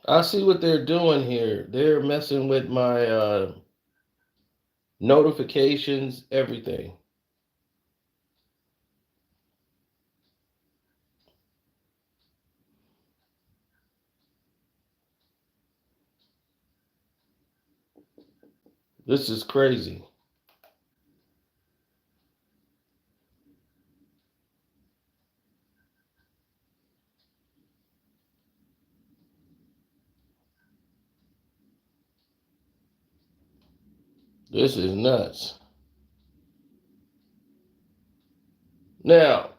I see what they're doing here. They're messing with my notifications, everything. This is crazy. This is nuts. Now,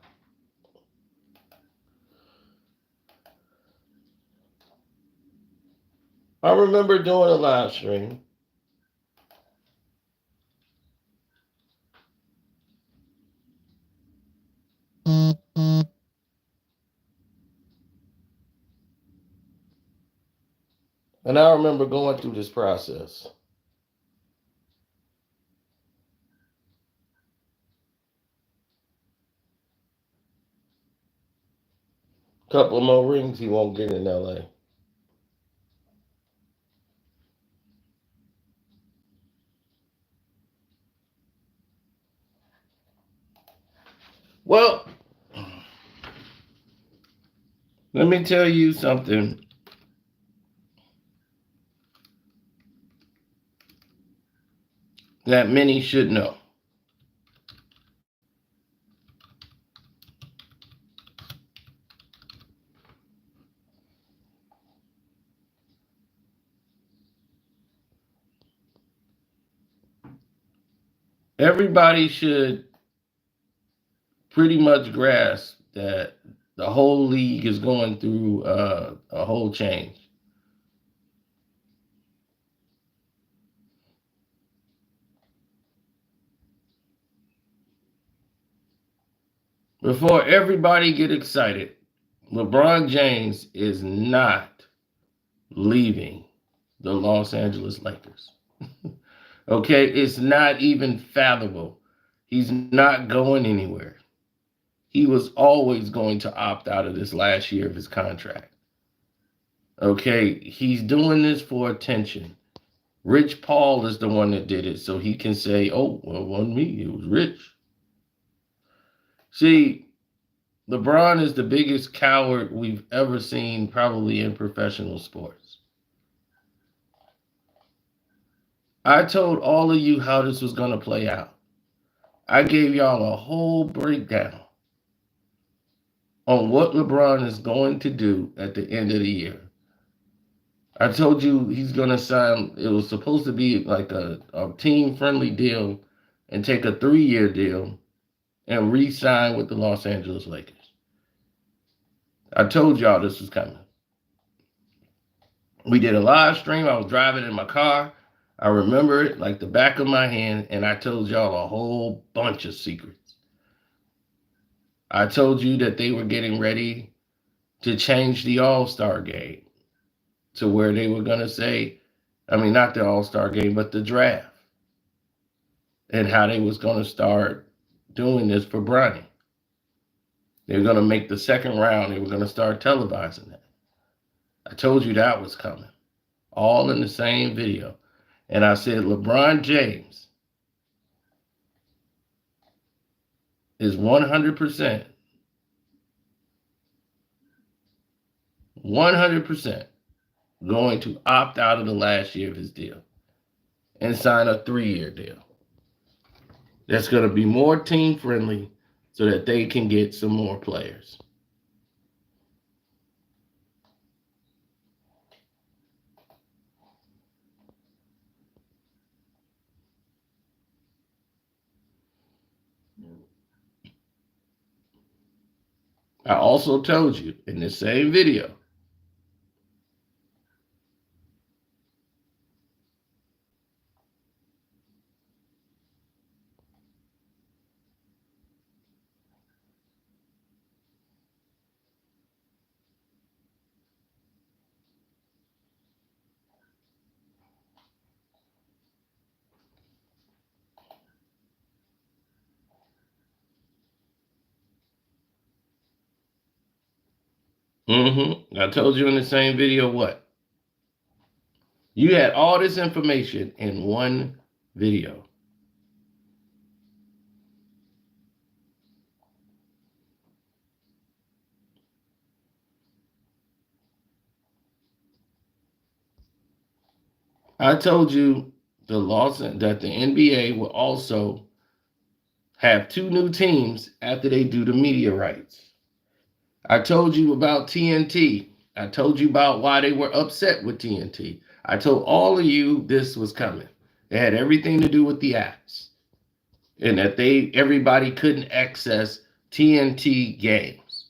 I remember doing a live stream, and I remember going through this process. Couple more rings he won't get in LA. Well, let me tell you something that many should know. Everybody should pretty much grasp that the whole league is going through a whole change. Before everybody get excited, LeBron James is not leaving the Los Angeles Lakers. Okay, it's not even fathomable. He's not going anywhere. He was always going to opt out of this last year of his contract. Okay, he's doing this for attention. Rich Paul is the one that did it, so he can say, oh, well, it wasn't me, it was Rich. See, LeBron is the biggest coward we've ever seen, probably in professional sports. I told all of you how this was going to play out. I gave y'all a whole breakdown on what LeBron is going to do at the end of the year. I told you he's going to sign, it was supposed to be like a team friendly deal and take a 3-year deal and re sign with the Los Angeles Lakers. I told y'all this was coming. We did a live stream. I was driving in my car. I remember it like the back of my hand, and I told y'all a whole bunch of secrets. I told you that they were getting ready to change the All-Star game to where they were going to say, I mean, not the All-Star game, but the draft, and how they was going to start doing this for Bronny. They were going to make the second round. They were going to start televising it. I told you that was coming, all in the same video. And I said, LeBron James is 100%, 100% going to opt out of the last year of his deal and sign a 3-year deal. That's going to be more team friendly so that they can get some more players. I also told you in the same video, I told you in the same video what? You had all this information in one video. I told you that the NBA will also have 2 new teams after they do the media rights. I told you about TNT. I told you about why they were upset with TNT. I told all of you this was coming. It had everything to do with the apps, and that everybody couldn't access TNT games.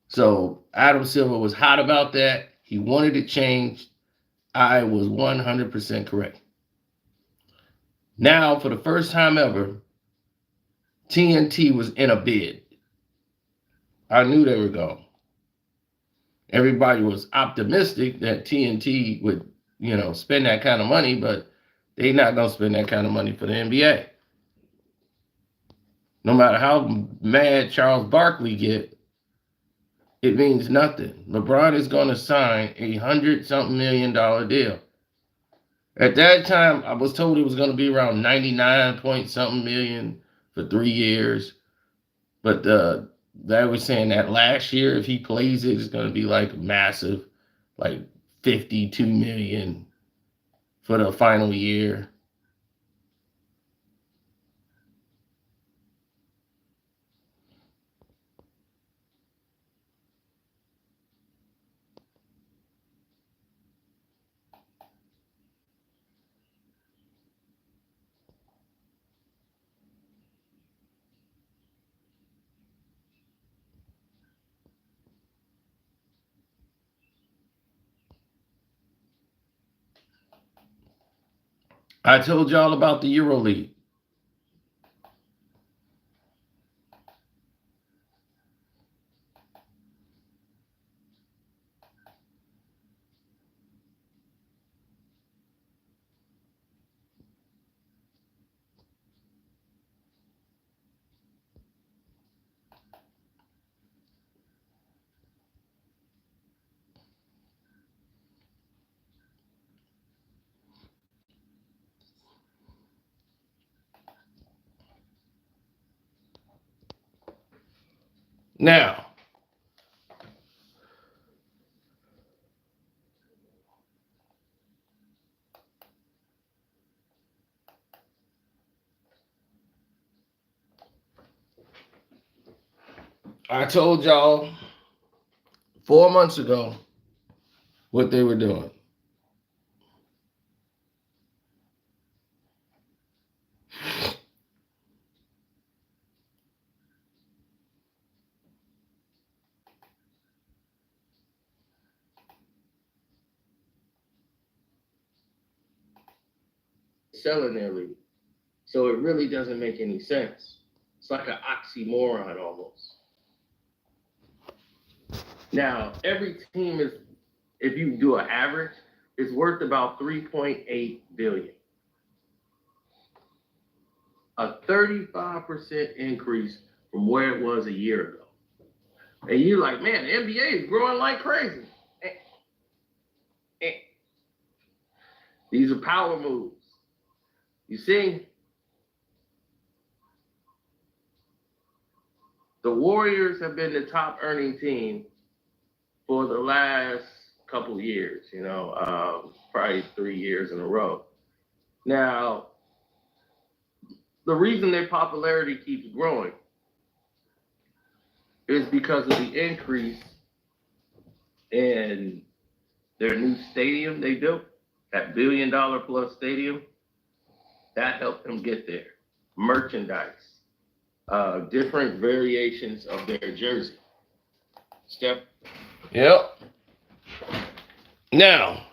So Adam Silver was hot about that. He wanted it changed. I was 100% correct. Now, for the first time ever, TNT was in a bid. I knew they were going. Everybody was optimistic that TNT would, spend that kind of money, but they're not going to spend that kind of money for the NBA. No matter how mad Charles Barkley get, it means nothing. LeBron is going to sign $100-something million deal. At that time, I was told it was going to be around 99-point-something million for 3 years. But they were saying that last year, if he plays it, it's going to be like massive, like 52 million for the final year. I told y'all about the EuroLeague. Now, I told y'all 4 months ago what they were doing. Selling their league. So it really doesn't make any sense. It's like an oxymoron almost. Now, every team is, if you do an average, is worth about $3.8 billion. A 35% increase from where it was a year ago. And you're like, man, the NBA is growing like crazy. These are power moves. You see, the Warriors have been the top earning team for the last couple years, probably 3 years in a row. Now, the reason their popularity keeps growing is because of the increase in their new stadium they built, that $1 billion plus stadium. That helped them get there. Merchandise, different variations of their jersey. Steph. Yep. Now,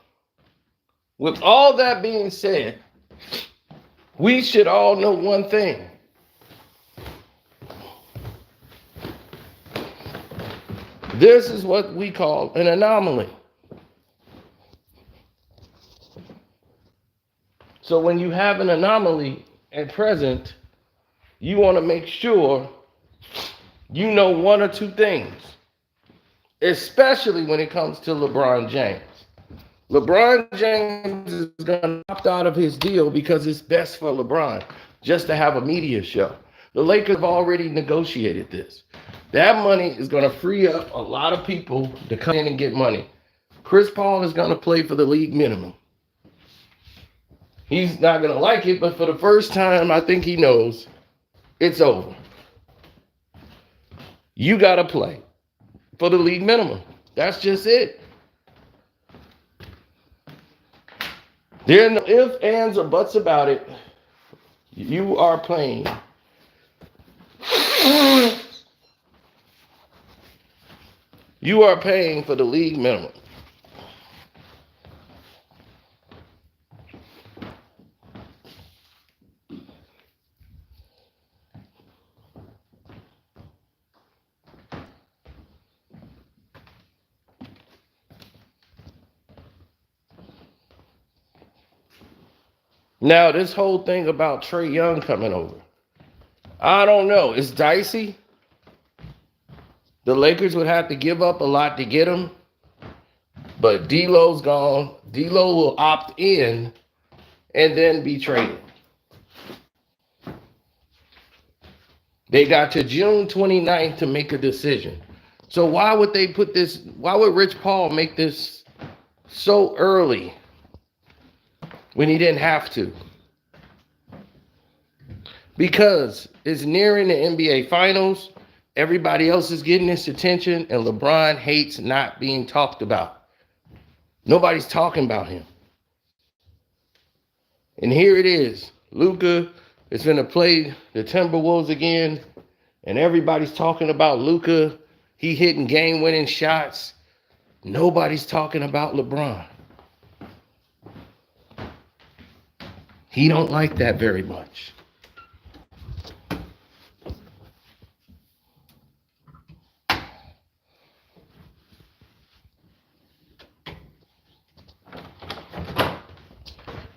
with all that being said, we should all know one thing. This is what we call an anomaly. So when you have an anomaly at present, you want to make sure you know one or two things, especially when it comes to LeBron James. LeBron James is going to opt out of his deal because it's best for LeBron just to have a media show. The Lakers have already negotiated this. That money is going to free up a lot of people to come in and get money. Chris Paul is going to play for the league minimum. He's not going to like it, but for the first time, I think he knows it's over. You got to play for the league minimum. That's just it. There are no ifs, ands, or buts about it. You are playing. You are paying for the league minimum. Now, this whole thing about Trae Young coming over, I don't know. It's dicey. The Lakers would have to give up a lot to get him. But D'Lo's gone. D'Lo will opt in and then be traded. They got to June 29th to make a decision. So why would they put this, why would Rich Paul make this so early when he didn't have to? Because it's nearing the NBA Finals. Everybody else is getting this attention, and LeBron hates not being talked about. Nobody's talking about him. And here it is. Luka is going to play the Timberwolves again, and everybody's talking about Luka. He hitting game-winning shots. Nobody's talking about LeBron. He don't like that very much.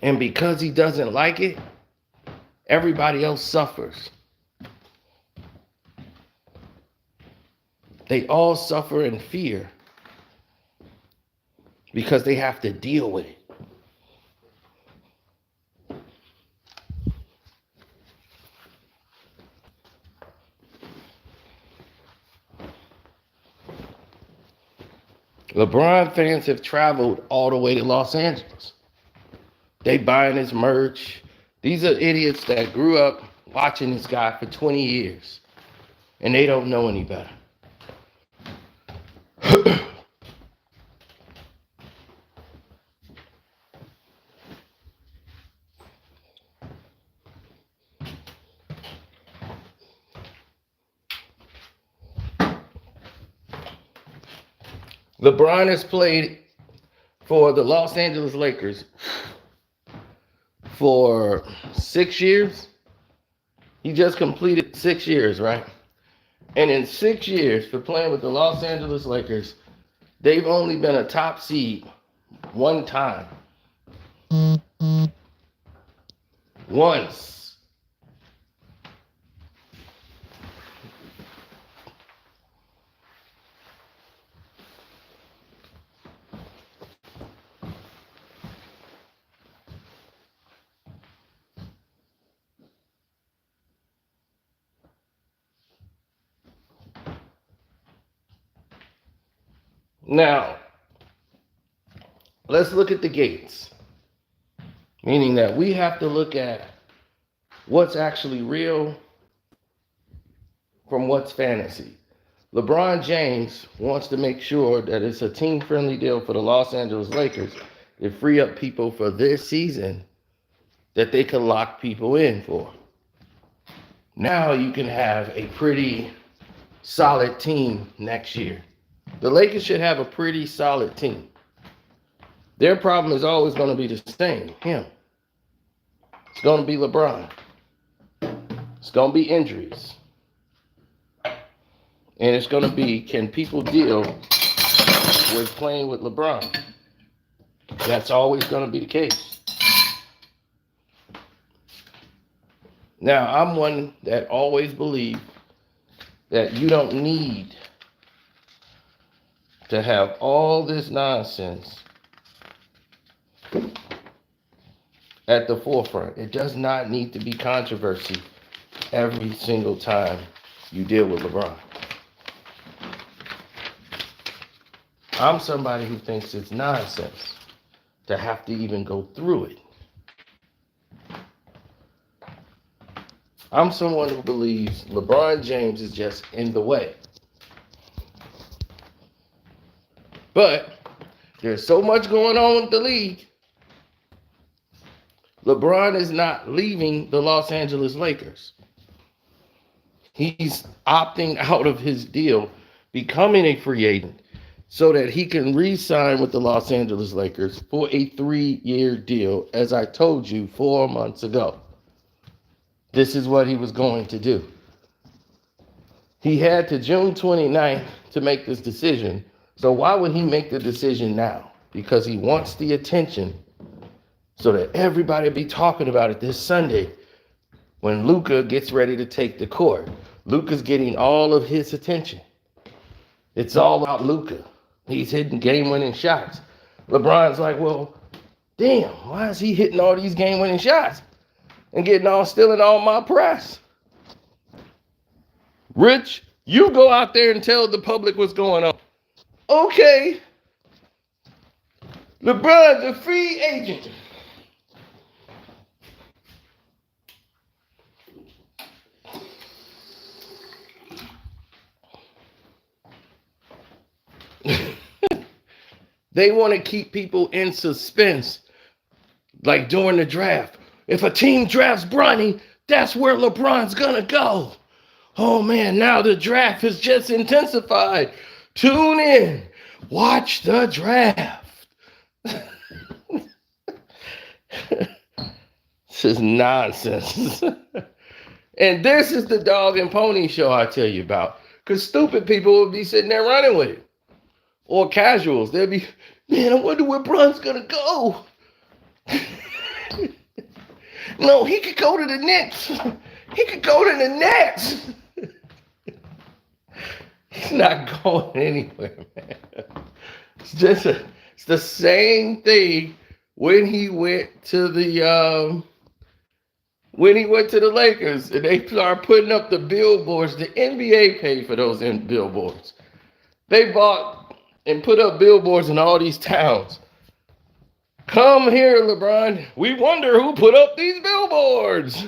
And because he doesn't like it, everybody else suffers. They all suffer in fear because they have to deal with it. LeBron fans have traveled all the way to Los Angeles. They buying his merch. These are idiots that grew up watching this guy for 20 years, and they don't know any better. LeBron has played for the Los Angeles Lakers for 6 years. He just completed 6 years, right? And in 6 years for playing with the Los Angeles Lakers, they've only been a top seed one time. Once. Now, let's look at the gates. Meaning that we have to look at what's actually real from what's fantasy. LeBron James wants to make sure that it's a team-friendly deal for the Los Angeles Lakers to free up people for this season that they can lock people in for. Now you can have a pretty solid team next year. The Lakers should have a pretty solid team. Their problem is always going to be the same, him. It's going to be LeBron. It's going to be injuries. And it's going to be, can people deal with playing with LeBron? That's always going to be the case. Now, I'm one that always believed that you don't need to have all this nonsense at the forefront. It does not need to be controversy every single time you deal with LeBron. I'm somebody who thinks it's nonsense to have to even go through it. I'm someone who believes LeBron James is just in the way. But there's so much going on with the league. LeBron is not leaving the Los Angeles Lakers. He's opting out of his deal, becoming a free agent, so that he can re-sign with the Los Angeles Lakers for a 3-year deal, as I told you 4 months ago. This is what he was going to do. He had to June 29th to make this decision. So why would he make the decision now? Because he wants the attention so that everybody be talking about it this Sunday when Luka gets ready to take the court. Luka's getting all of his attention. It's all about Luka. He's hitting game-winning shots. LeBron's like, well, damn, why is he hitting all these game-winning shots and stealing all my press? Rich, you go out there and tell the public what's going on. Okay. LeBron's a free agent. They want to keep people in suspense, like during the draft. If a team drafts Bronny, that's where LeBron's gonna go. Oh man, now the draft has just intensified. Tune in, watch the draft. This is nonsense. And this is the dog and pony show I tell you about. Because stupid people will be sitting there running with it. Or casuals. They'll be, man, I wonder where Bron's going to go. No, he could go to the Knicks. He could go to the Nets. He's not going anywhere, man. It's the same thing when he went to the Lakers and they started putting up the billboards. The NBA paid for those billboards. They bought and put up billboards in all these towns. Come here, LeBron. We wonder who put up these billboards.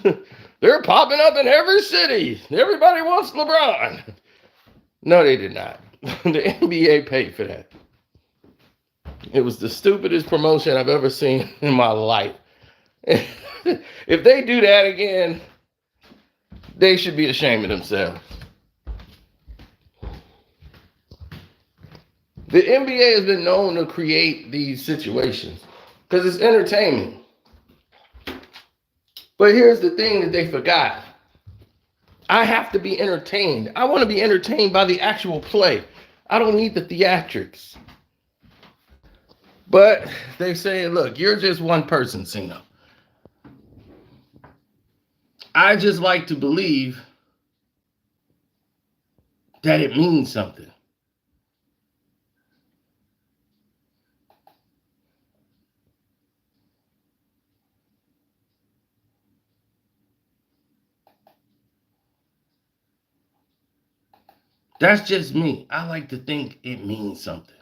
They're popping up in every city. Everybody wants LeBron. No, they did not. The NBA paid for that. It was the stupidest promotion I've ever seen in my life. If they do that again, they should be ashamed of themselves. The NBA has been known to create these situations because it's entertainment. But here's the thing that they forgot. I have to be entertained. I want to be entertained by the actual play. I don't need the theatrics. But they say, look, you're just one person, Cena. I just like to believe that it means something. That's just me. I like to think it means something.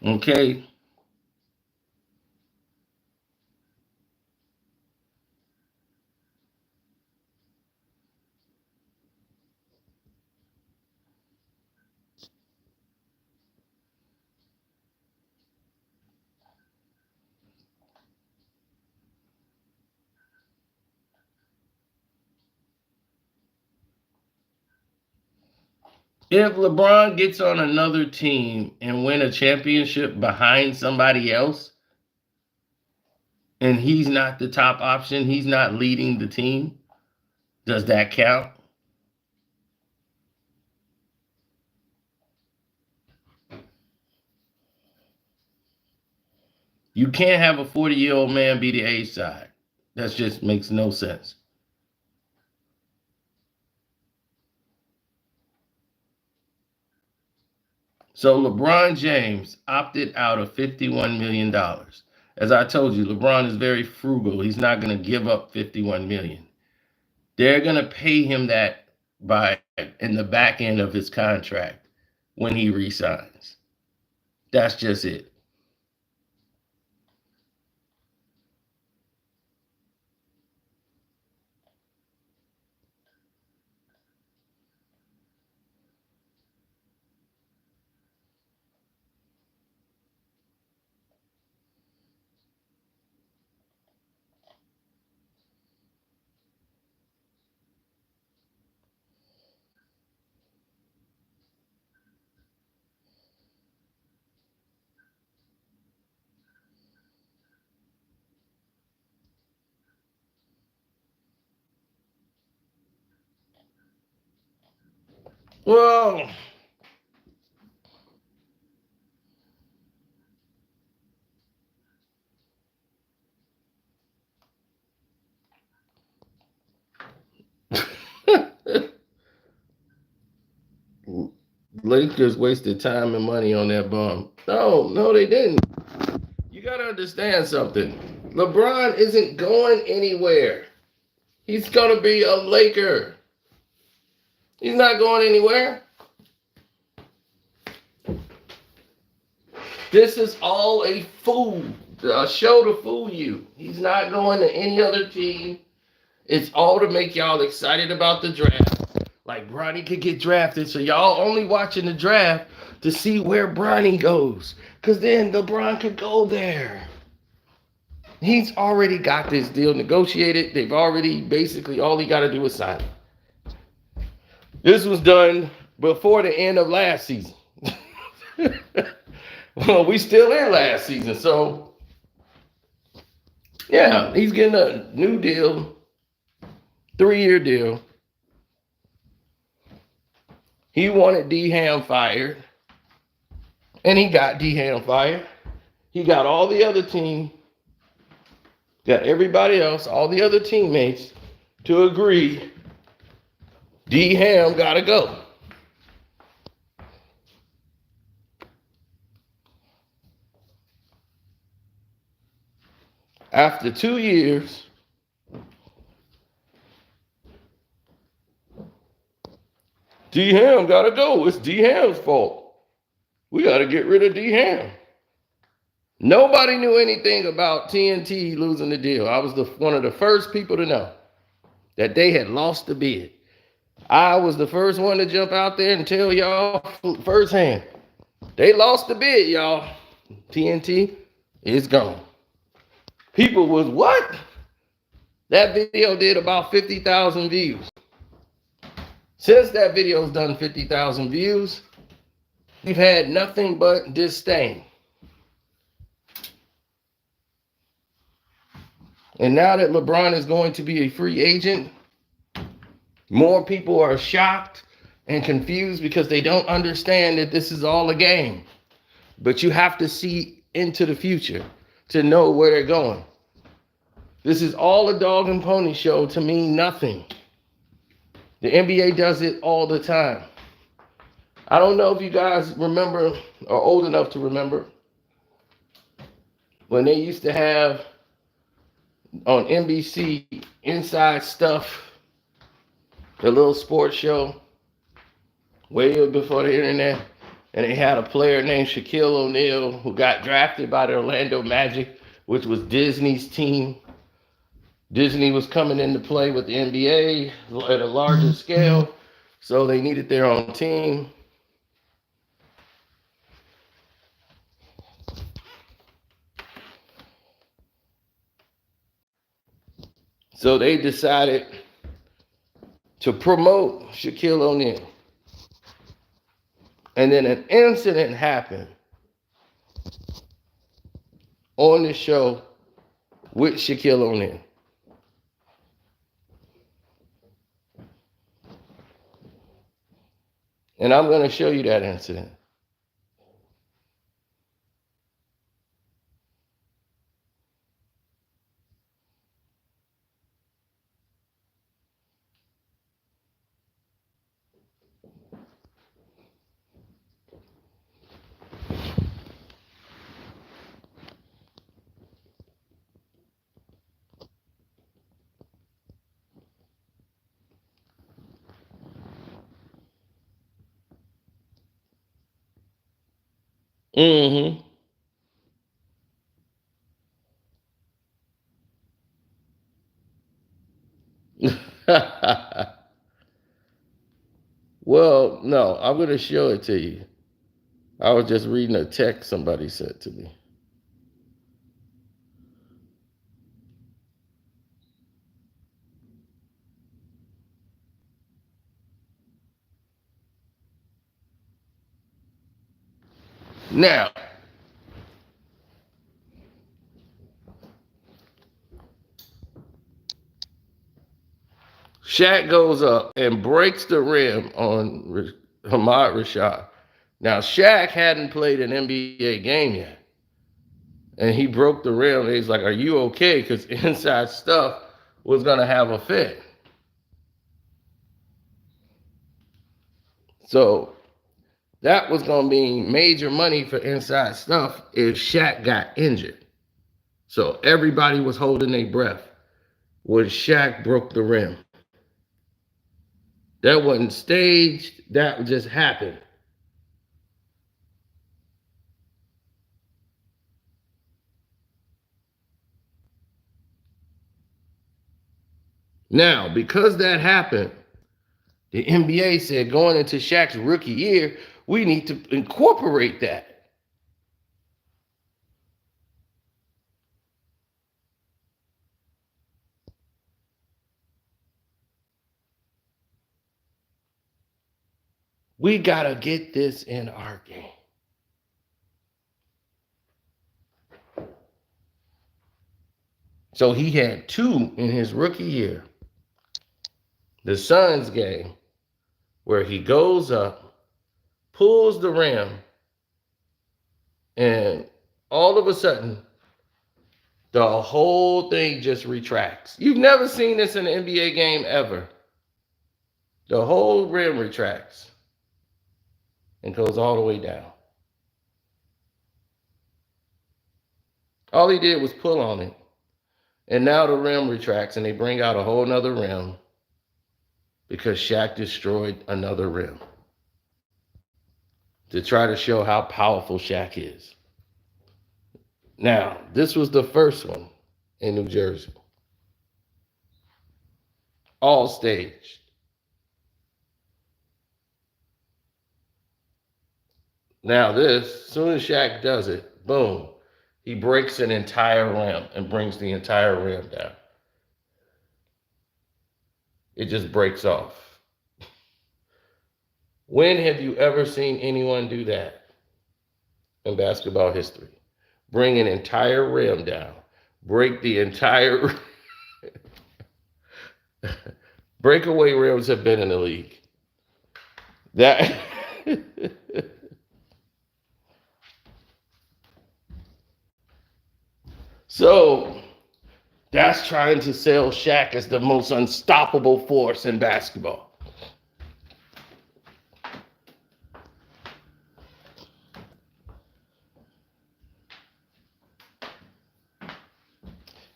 Okay? If LeBron gets on another team and win a championship behind somebody else, and he's not the top option, he's not leading the team, does that count? You can't have a 40-year-old man be the A side. That just makes no sense. So LeBron James opted out of $51 million. As I told you, LeBron is very frugal. He's not going to give up 51 million. They're going to pay him that by in the back end of his contract when he resigns. That's just it. Well, Lakers wasted time and money on that bum. No, they didn't. You got to understand something. LeBron isn't going anywhere. He's going to be a Laker. He's not going anywhere. This is all a show to fool you. He's not going to any other team. It's all to make y'all excited about the draft. Like Bronny could get drafted, so y'all only watching the draft to see where Bronny goes. Because then LeBron could go there. He's already got this deal negotiated. They've already, basically, all he got to do is sign it. This was done before the end of last season. Well, we still in last season, so yeah, he's getting a new deal, 3-year deal. He wanted D-Ham fired, and he got D-Ham fired. He got all the other team, got everybody else, all the other teammates to agree D-Ham got to go. After 2 years, D-Ham got to go. It's D-Ham's fault. We got to get rid of D-Ham. Nobody knew anything about TNT losing the deal. I was one of the first people to know that they had lost the bid. I was the first one to jump out there and tell y'all firsthand. They lost the bid, y'all. TNT is gone. People was what? That video did about 50,000 views. Since that video's done 50,000 views, we've had nothing but disdain. And now that LeBron is going to be a free agent, more people are shocked and confused because they don't understand that this is all a game. But you have to see into the future to know where they're going. This is all a dog and pony show to mean nothing. The NBA does it all the time. I don't know if you guys remember or old enough to remember when they used to have on NBC Inside Stuff, the little sports show, way before the internet, and they had a player named Shaquille O'Neal who got drafted by the Orlando Magic, which was Disney's team. Disney was coming into play with the NBA at a larger scale, so they needed their own team. So they decided to promote Shaquille O'Neal. And then an incident happened on the show with Shaquille O'Neal. And I'm going to show you that incident. Mm-hmm. Well, no, I'm going to show it to you. I was just reading a text somebody sent to me. Now, Shaq goes up and breaks the rim on Ahmad Rashad. Now, Shaq hadn't played an NBA game yet. And he broke the rim. And he's like, "Are you okay?" Because inside stuff was going to have a fit. So that was going to mean major money for inside stuff if Shaq got injured. So everybody was holding their breath when Shaq broke the rim. That wasn't staged. That just happened. Now, because that happened, the NBA said going into Shaq's rookie year, we need to incorporate that. We got to get this in our game. So he had two in his rookie year. The Suns game, where he goes up, pulls the rim, and all of a sudden, the whole thing just retracts. You've never seen this in an NBA game ever. The whole rim retracts and goes all the way down. All he did was pull on it. And now the rim retracts and they bring out a whole nother rim because Shaq destroyed another rim to try to show how powerful Shaq is. Now, this was the first one in New Jersey. All staged. Now this, as soon as Shaq does it, boom, he breaks an entire rim and brings the entire rim down. It just breaks off. When have you ever seen anyone do that in basketball history? Bring an entire rim down, break the entire breakaway rims have been in the league. That so that's trying to sell Shaq as the most unstoppable force in basketball.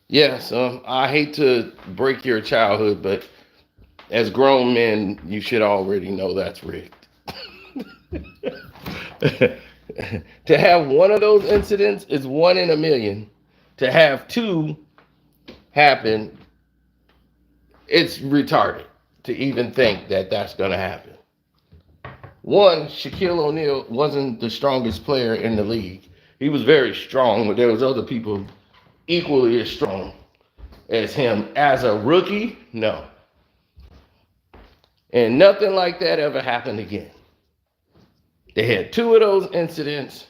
Yes, I hate to break your childhood, but as grown men, you should already know that's rigged. To have one of those incidents is one in a million. To have two happen, it's retarded to even think that that's going to happen. One, Shaquille O'Neal wasn't the strongest player in the league. He was very strong, but there was other people equally as strong as him. As a rookie, no. And nothing like that ever happened again. They had two of those incidents.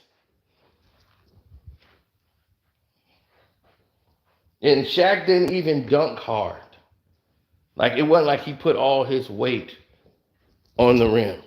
And Shaq didn't even dunk hard. Like, it wasn't like he put all his weight on the rim.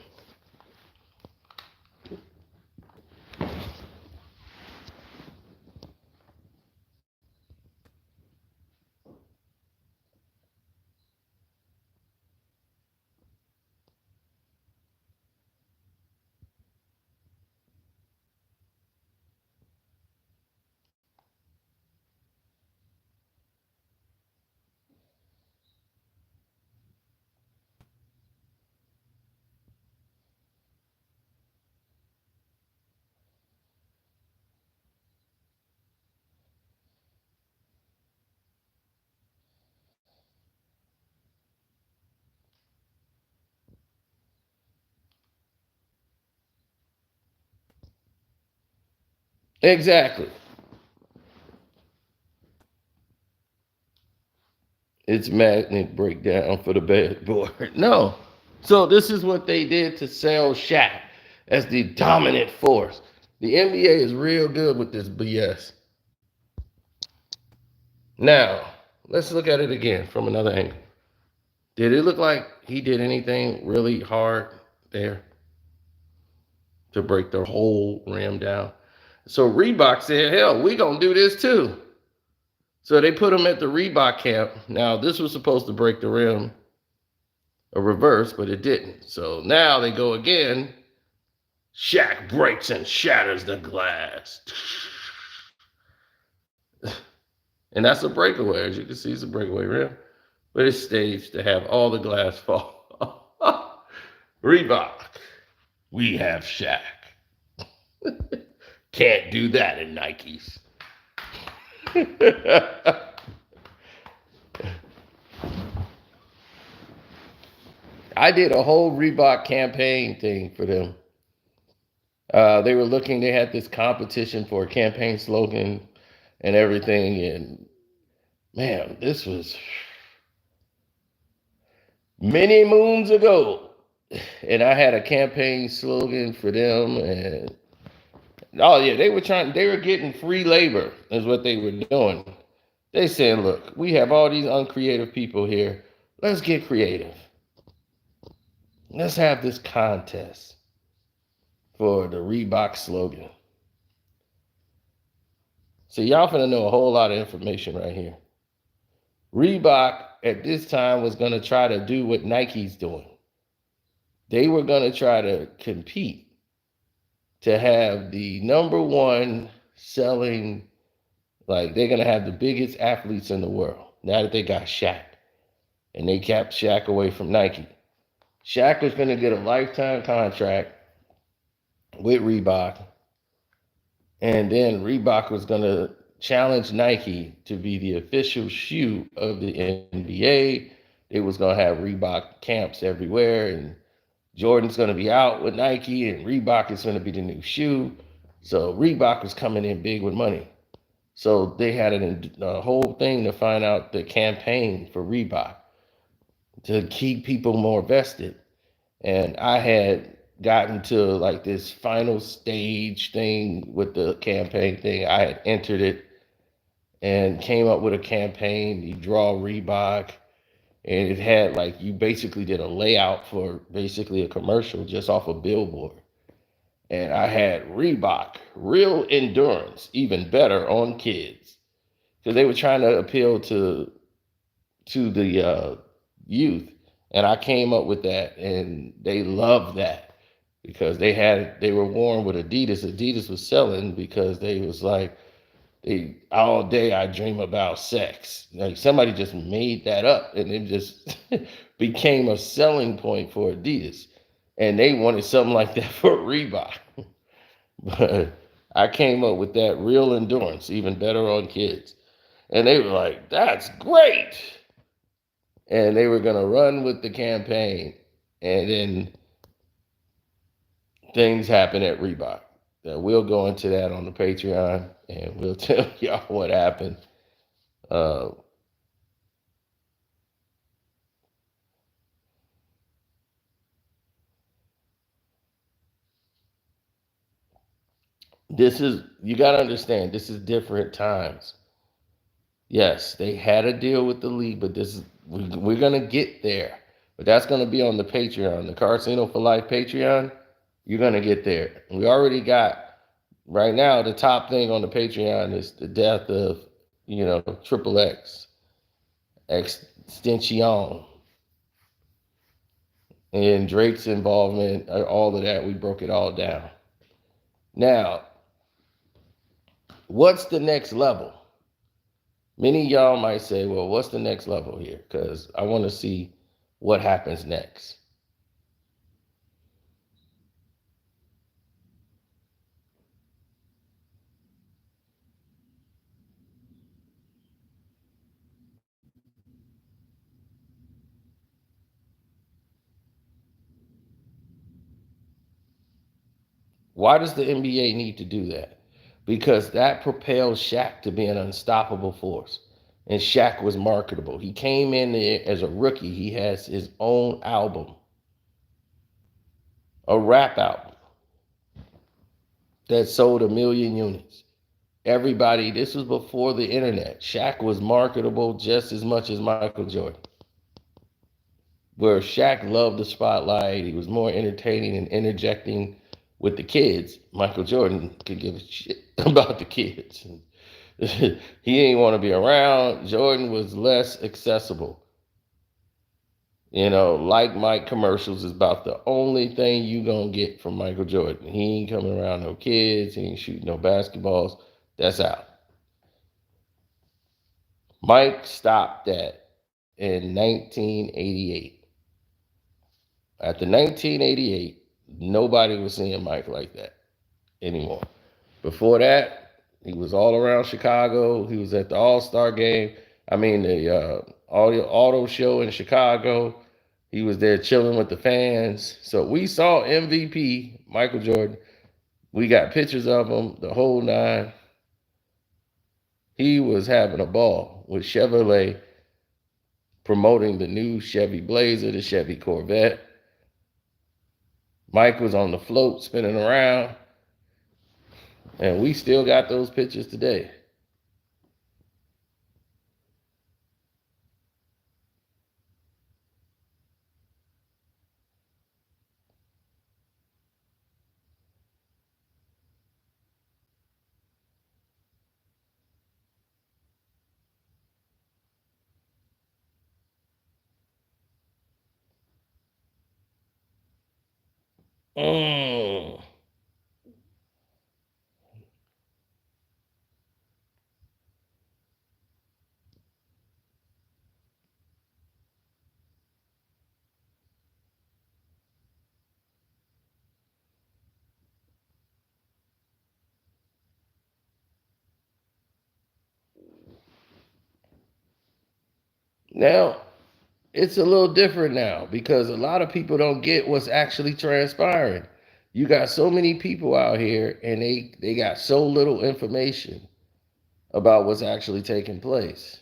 Exactly. It's magnet breakdown for the bad boy. No. So this is what they did to sell Shaq as the dominant force. The NBA is real good with this BS. Now, let's look at it again from another angle. Did it look like he did anything really hard there to break the whole rim down? So Reebok said, hell, we gonna do this too. So they put him at the Reebok camp. Now, this was supposed to break the rim a reverse, but it didn't. So now they go again. Shaq breaks and shatters the glass. And that's a breakaway. As you can see, it's a breakaway rim. But it's staged to have all the glass fall. Reebok, we have Shaq. Can't do that in Nikes. I did a whole Reebok campaign thing for them. They were looking, they had this competition for a campaign slogan and everything. And man, this was many moons ago. And I had a campaign slogan for them. And oh, yeah, they were getting free labor, is what they were doing. They said, look, we have all these uncreative people here. Let's get creative. Let's have this contest for the Reebok slogan. So y'all finna know a whole lot of information right here. Reebok at this time was gonna try to do what Nike's doing. They were gonna try to compete to have the number one selling, like they're gonna have the biggest athletes in the world now that they got Shaq. And they kept Shaq away from Nike. Shaq was gonna get a lifetime contract with Reebok. And then Reebok was going to challenge Nike to be the official shoe of the NBA. They was going to have Reebok camps everywhere. And Jordan's going to be out with Nike. And Reebok is going to be the new shoe. So Reebok was coming in big with money. So they had a whole thing to find out the campaign for Reebok to keep people more vested. And I had gotten to like this final stage thing with the campaign thing. I had entered it and came up with a campaign. You draw Reebok, and it had like you basically did a layout for basically a commercial just off a billboard. And I had Reebok, real endurance, even better on kids, because they were trying to appeal to the youth. And I came up with that, and they loved that because they were worn with Adidas. Adidas was selling because they was like, they all day I dream about sex. Like somebody just made that up, and it just became a selling point for Adidas, and they wanted something like that for Reebok. But I came up with that real endurance, even better on kids, and they were like, "That's great." And they were going to run with the campaign. And then things happen at Reebok. We'll go into that on the Patreon, and we'll tell y'all what happened. You got to understand, this is different times. Yes, they had a deal with the league, but we're going to get there. But that's going to be on the Patreon, the Casino for Life Patreon. You're going to get there. We already got, right now, the top thing on the Patreon is the death of, Triple X, Extension, and Drake's involvement, all of that. We broke it all down. Now, what's the next level? Many of y'all might say, well, what's the next level here? Because I want to see what happens next. Why does the NBA need to do that? because that propelled Shaq to be an unstoppable force. And Shaq was marketable. He came in there as a rookie. He has his own album, a rap album that sold 1,000,000 units. Everybody, this was before the internet. Shaq was marketable just as much as Michael Jordan. Where Shaq loved the spotlight, he was more entertaining and interjecting with the kids. Michael Jordan could give a shit about the kids. He ain't want to be around. Jordan was less accessible. Like Mike commercials is about the only thing you gonna get from Michael Jordan. He ain't coming around no kids. He ain't shooting no basketballs. That's out. Mike stopped that in 1988. After 1988, nobody was seeing Mike like that anymore. Before that, he was all around Chicago. He was at the All-Star game. The auto show in Chicago. He was there chilling with the fans. So we saw MVP, Michael Jordan. We got pictures of him, the whole nine. He was having a ball with Chevrolet, promoting the new Chevy Blazer, the Chevy Corvette. Mike was on the float spinning around. And we still got those pictures today. Mm. Now, it's a little different now because a lot of people don't get what's actually transpiring. You got so many people out here and they got so little information about what's actually taking place.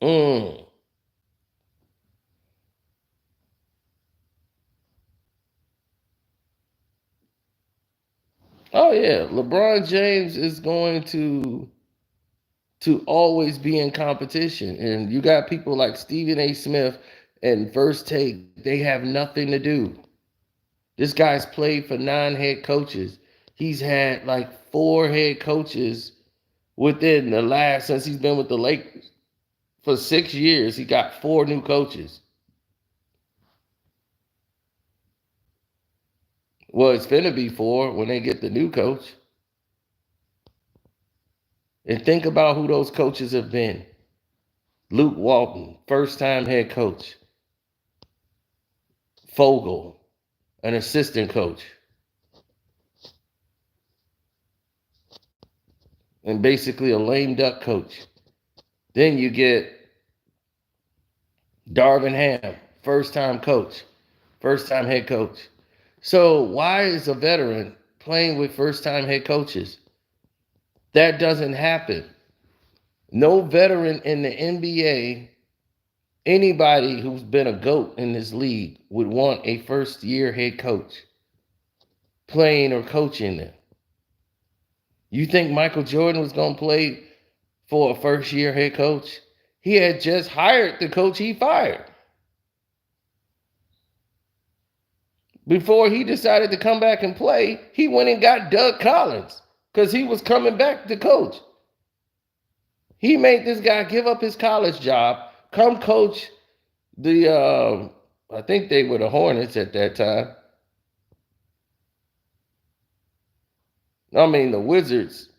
Mm. Oh yeah, LeBron James is going to always be in competition. And you got people like Stephen A. Smith and First Take, they have nothing to do. This guy's played for 9 head coaches. He's had like 4 head coaches within the last, since he's been with the Lakers for 6 years, he got 4 new coaches. Well, it's finna be 4 when they get the new coach. And think about who those coaches have been. Luke Walton, first-time head coach. Fogel, an assistant coach. And basically a lame duck coach. Then you get Darvin Ham, first-time coach, first-time head coach. So why is a veteran playing with first-time head coaches? That doesn't happen. No veteran in the NBA, anybody who's been a GOAT in this league would want a first-year head coach playing or coaching them. You think Michael Jordan was going to play for a first-year head coach? He had just hired the coach he fired. Before he decided to come back and play, he went and got Doug Collins because he was coming back to coach. He made this guy give up his college job, come coach I think they were the Hornets at that time. I mean, the Wizards.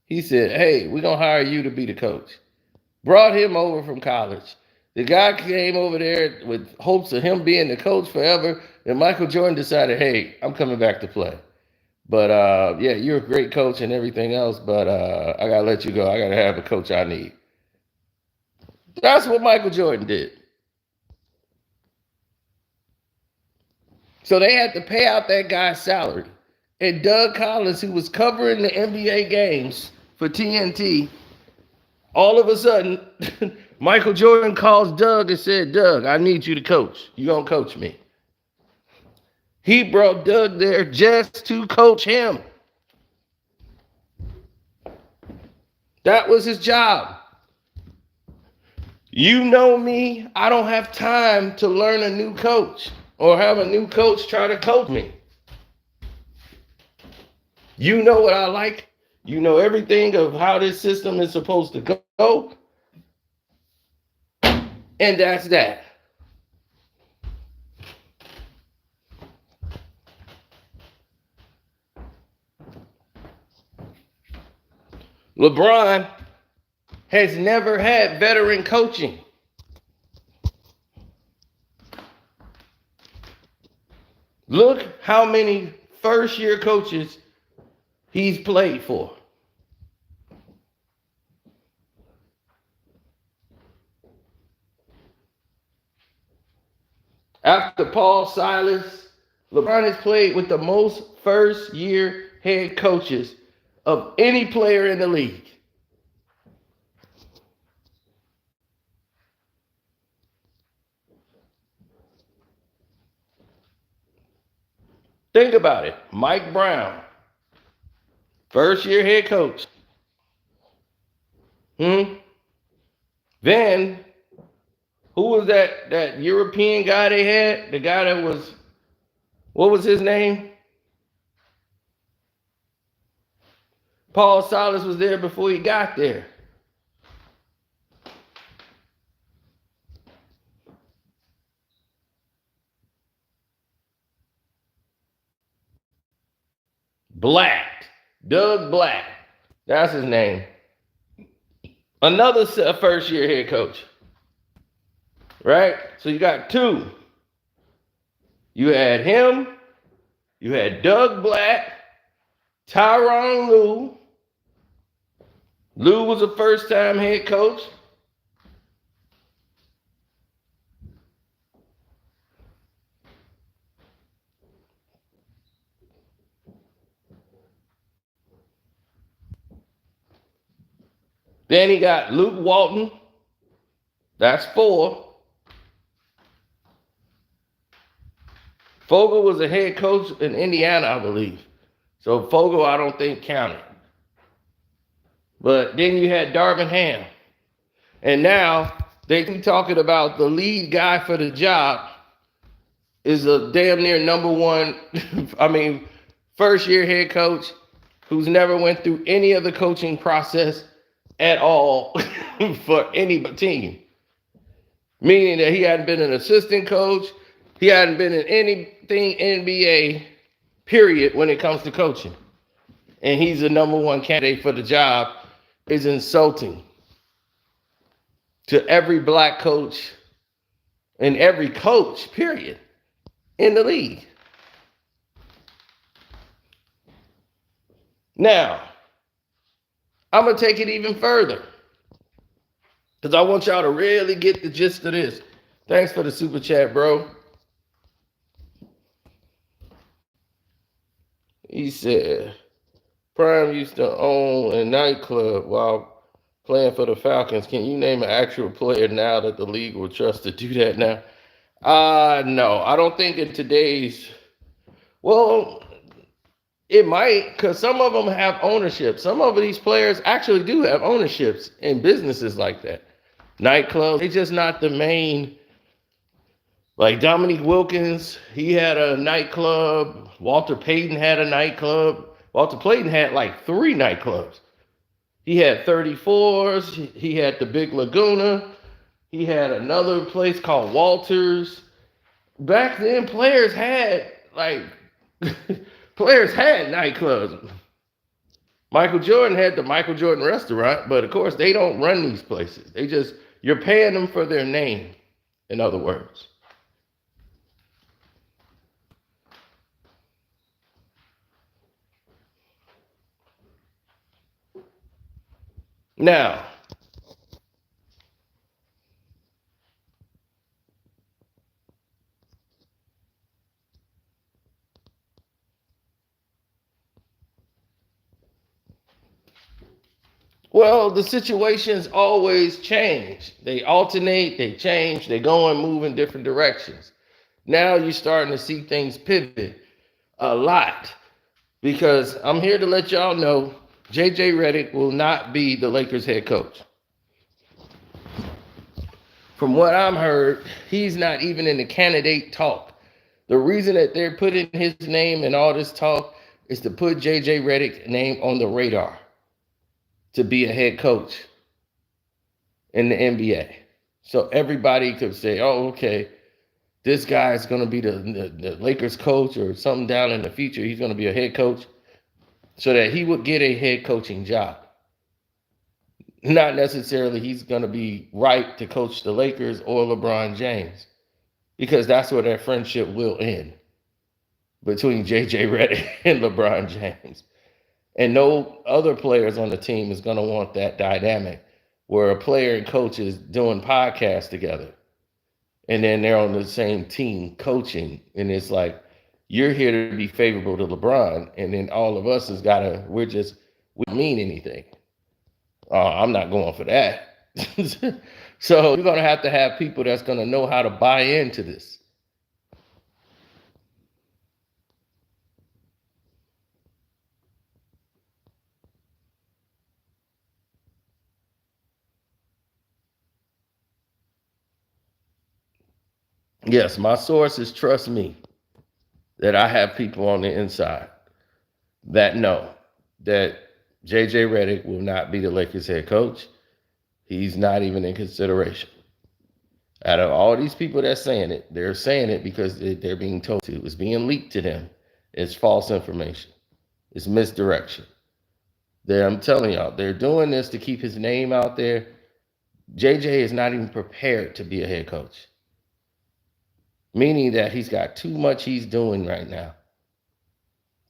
He said, "Hey, we're gonna hire you to be the coach." Brought him over from college. The guy came over there with hopes of him being the coach forever. And Michael Jordan decided, "Hey, I'm coming back to play. But yeah, you're a great coach and everything else, but I gotta let you go. I gotta have a coach I need." That's what Michael Jordan did. So they had to pay out that guy's salary. And Doug Collins, who was covering the NBA games for TNT, all of a sudden, Michael Jordan calls Doug and said, "Doug, I need you to coach. You gonna coach me?" He brought Doug there just to coach him. That was his job. You know me, I don't have time to learn a new coach or have a new coach try to coach me. You know what I like. You know everything of how this system is supposed to go. And that's that. LeBron has never had veteran coaching. Look how many first-year coaches he's played for. After Paul Silas, LeBron has played with the most first-year head coaches of any player in the league. Think about it. Mike Brown, first-year head coach. Then, who was that European guy they had? The guy that was, what was his name? Paul Silas was there before he got there. Black. Doug Black. That's his name. Another first-year head coach. Right? So you got two. You had him. You had Doug Black. Tyronn Lue. Lue was a first-time head coach. Then he got Luke Walton. That's four. Fogel was a head coach in Indiana, I believe. So Fogel, I don't think counted. But then you had Darvin Ham. And now they keep talking about the lead guy for the job is a damn near number one, first year head coach who's never went through any of the coaching process at all for any team. Meaning that he hadn't been an assistant coach, he hadn't been in anything NBA, period, when it comes to coaching. And he's the number one candidate for the job is insulting to every black coach and every coach, period, in the league. Now, I'm going to take it even further because I want y'all to really get the gist of this. Thanks for the super chat, bro. He said, Prime used to own a nightclub while playing for the Falcons. Can you name an actual player now that the league will trust to do that now? No, I don't think in today's, well, it might, because some of them have ownership. Some of these players actually do have ownerships in businesses like that. Nightclubs, they're just not the main. Like Dominique Wilkins, he had a nightclub. Walter Payton had a nightclub. Walter Payton had like 3 nightclubs. He had 34s. He had the Big Laguna. He had another place called Walters. Back then, players had like players had nightclubs. Michael Jordan had the Michael Jordan restaurant, but of course they don't run these places. They just you're paying them for their name, in other words. Now, well, the situations always change. They alternate, they change, they go and move in different directions. Now you're starting to see things pivot a lot because I'm here to let y'all know JJ Redick will not be the Lakers head coach. From what I'm heard, he's not even in the candidate talk. The reason that they're putting his name in all this talk is to put JJ Redick's name on the radar to be a head coach in the NBA. So everybody could say, oh, okay, this guy's going to be the Lakers coach or something down in the future. He's going to be a head coach so that he would get a head coaching job. Not necessarily he's going to be right to coach the Lakers or LeBron James, because that's where their friendship will end between JJ Redick and LeBron James. And no other players on the team is going to want that dynamic where a player and coach is doing podcasts together and then they're on the same team coaching. And it's like, you're here to be favorable to LeBron. And then all of us we don't mean anything. I'm not going for that. So you're going to have people that's going to know how to buy into this. Yes, my sources trust me that I have people on the inside that know that JJ Redick will not be the Lakers head coach. He's not even in consideration. Out of all these people that's saying it, they're saying it because they're being told to. It's being leaked to them. It's false information. It's misdirection. I'm telling y'all, they're doing this to keep his name out there. JJ is not even prepared to be a head coach, meaning that he's got too much he's doing right now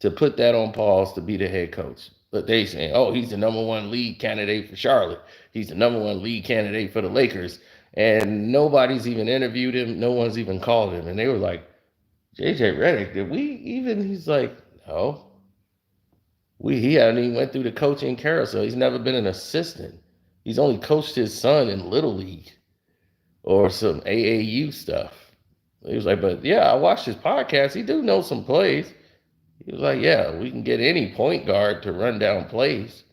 to put that on pause to be the head coach. But they saying, oh, he's the number one lead candidate for Charlotte. He's the number one lead candidate for the Lakers. And nobody's even interviewed him. No one's even called him. And they were like, JJ Redick, did we even? He's like, no. He hadn't even went through the coaching carousel. He's never been an assistant. He's only coached his son in Little League or some AAU stuff. He was like, but yeah, I watched his podcast. He do know some plays. He was like, yeah, we can get any point guard to run down plays.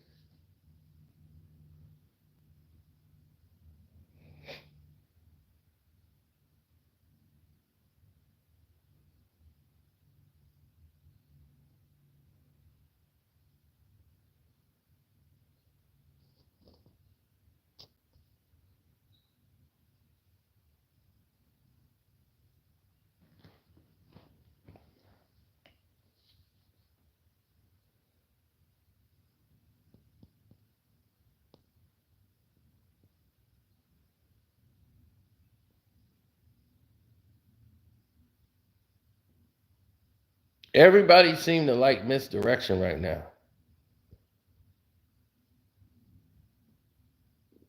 Everybody seemed to like misdirection right now.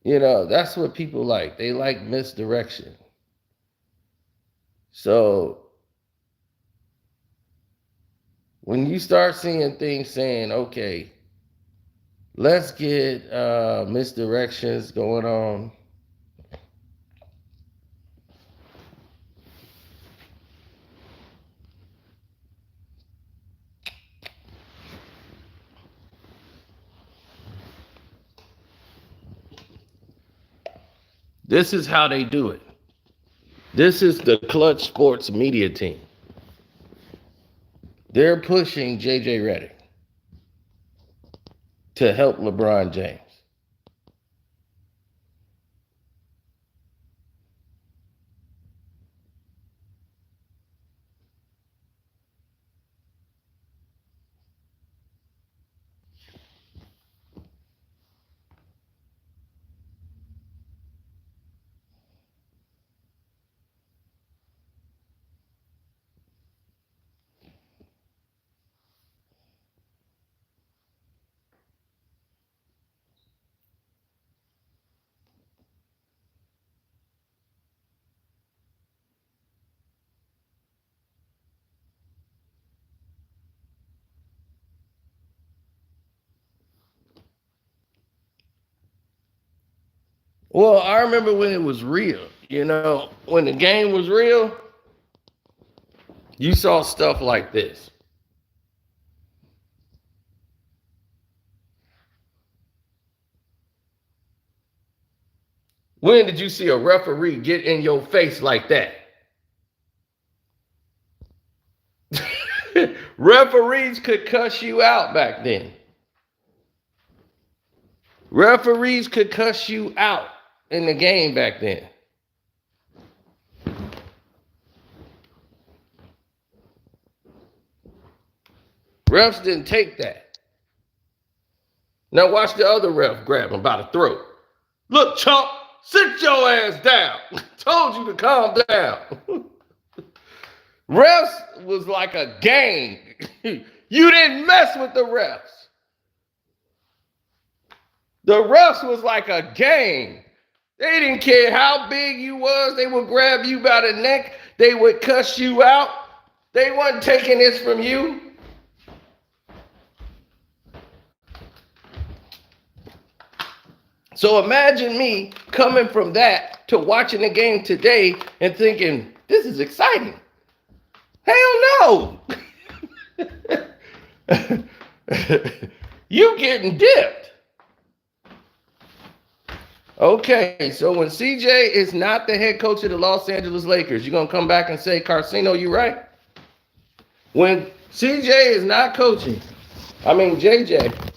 You know, that's what people like. They like misdirection. So when you start seeing things saying, okay, let's get misdirections going on. This is how they do it. This is the Clutch Sports media team. They're pushing JJ Redick to help LeBron James. Well, I remember when it was real. When the game was real, you saw stuff like this. When did you see a referee get in your face like that? Referees could cuss you out back then. Referees could cuss you out in the game back then. Refs didn't take that. Now watch the other ref grab him by the throat. Look, chump, sit your ass down. Told you to calm down. Refs was like a gang. You didn't mess with the refs. The refs was like a gang. They didn't care how big you was. They would grab you by the neck. They would cuss you out. They wasn't taking this from you. So imagine me coming from that to watching the game today and thinking, this is exciting. Hell no. You getting dipped. Okay, so when CJ is not the head coach of the Los Angeles Lakers, you're going to come back and say, Carcino, you right? When CJ is not coaching, JJ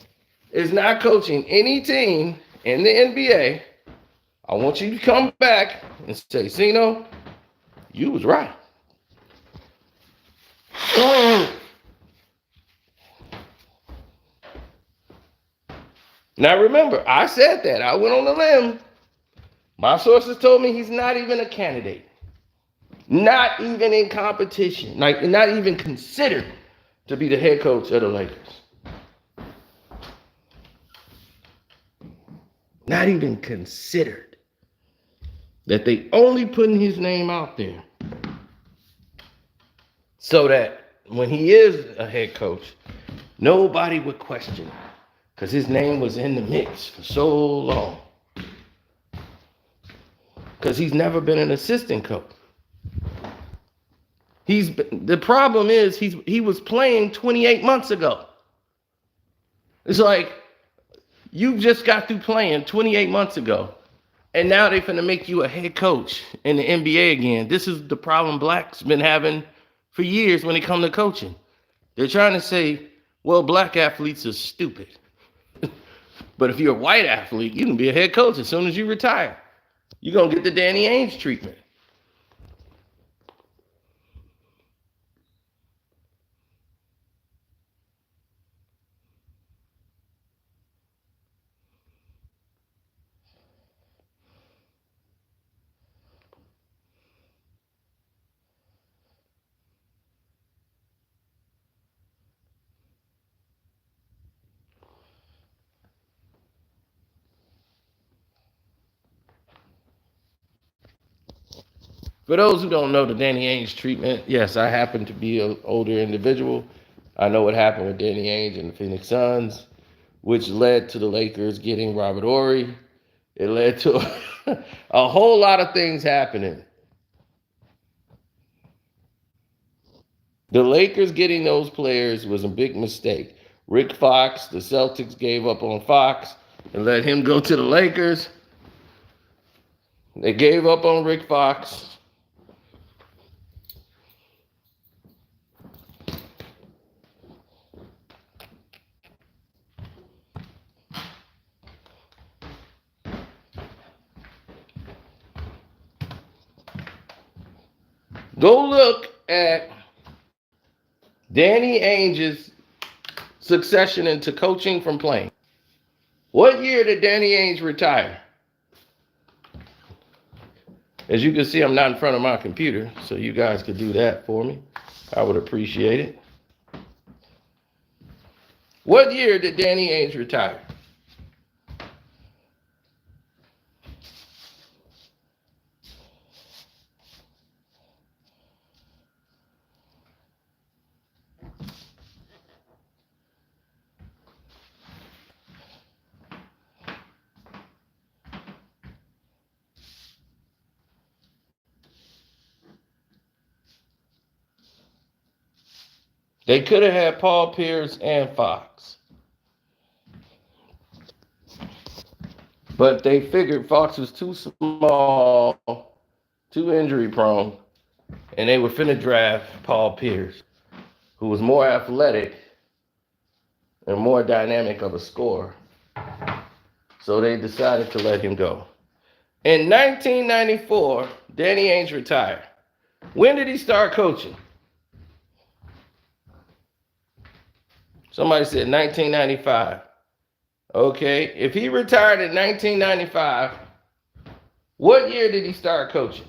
is not coaching any team in the NBA, I want you to come back and say, Cino, you was right. Now remember, I said that. I went on a limb. My sources told me he's not even a candidate. Not even in competition. Like, not even considered to be the head coach of the Lakers. Not even considered. That they only putting his name out there so that when he is a head coach, nobody would question him because his name was in the mix for so long. Because he's never been an assistant coach. The problem is he was playing 28 months ago. It's like you just got through playing 28 months ago, and now they're finna make you a head coach in the NBA again. This is the problem Black's been having for years when it comes to coaching. They're trying to say, well, black athletes are stupid. But if you're a white athlete, you can be a head coach as soon as you retire. You're going to get the Danny Ainge treatment. For those who don't know the Danny Ainge treatment, yes, I happen to be an older individual. I know what happened with Danny Ainge and the Phoenix Suns, which led to the Lakers getting Robert Horry. It led to a whole lot of things happening. The Lakers getting those players was a big mistake. Rick Fox, the Celtics gave up on Fox and let him go to the Lakers. They gave up on Rick Fox. Go look at Danny Ainge's succession into coaching from playing. What year did Danny Ainge retire? As you can see, I'm not in front of my computer, so you guys could do that for me. I would appreciate it. What year did Danny Ainge retire? They could have had Paul Pierce and Fox. But they figured Fox was too small, too injury prone, and they were finna draft Paul Pierce, who was more athletic and more dynamic of a scorer. So they decided to let him go. In 1994, Danny Ainge retired. When did he start coaching? Somebody said 1995. Okay, if he retired in 1995, what year did he start coaching?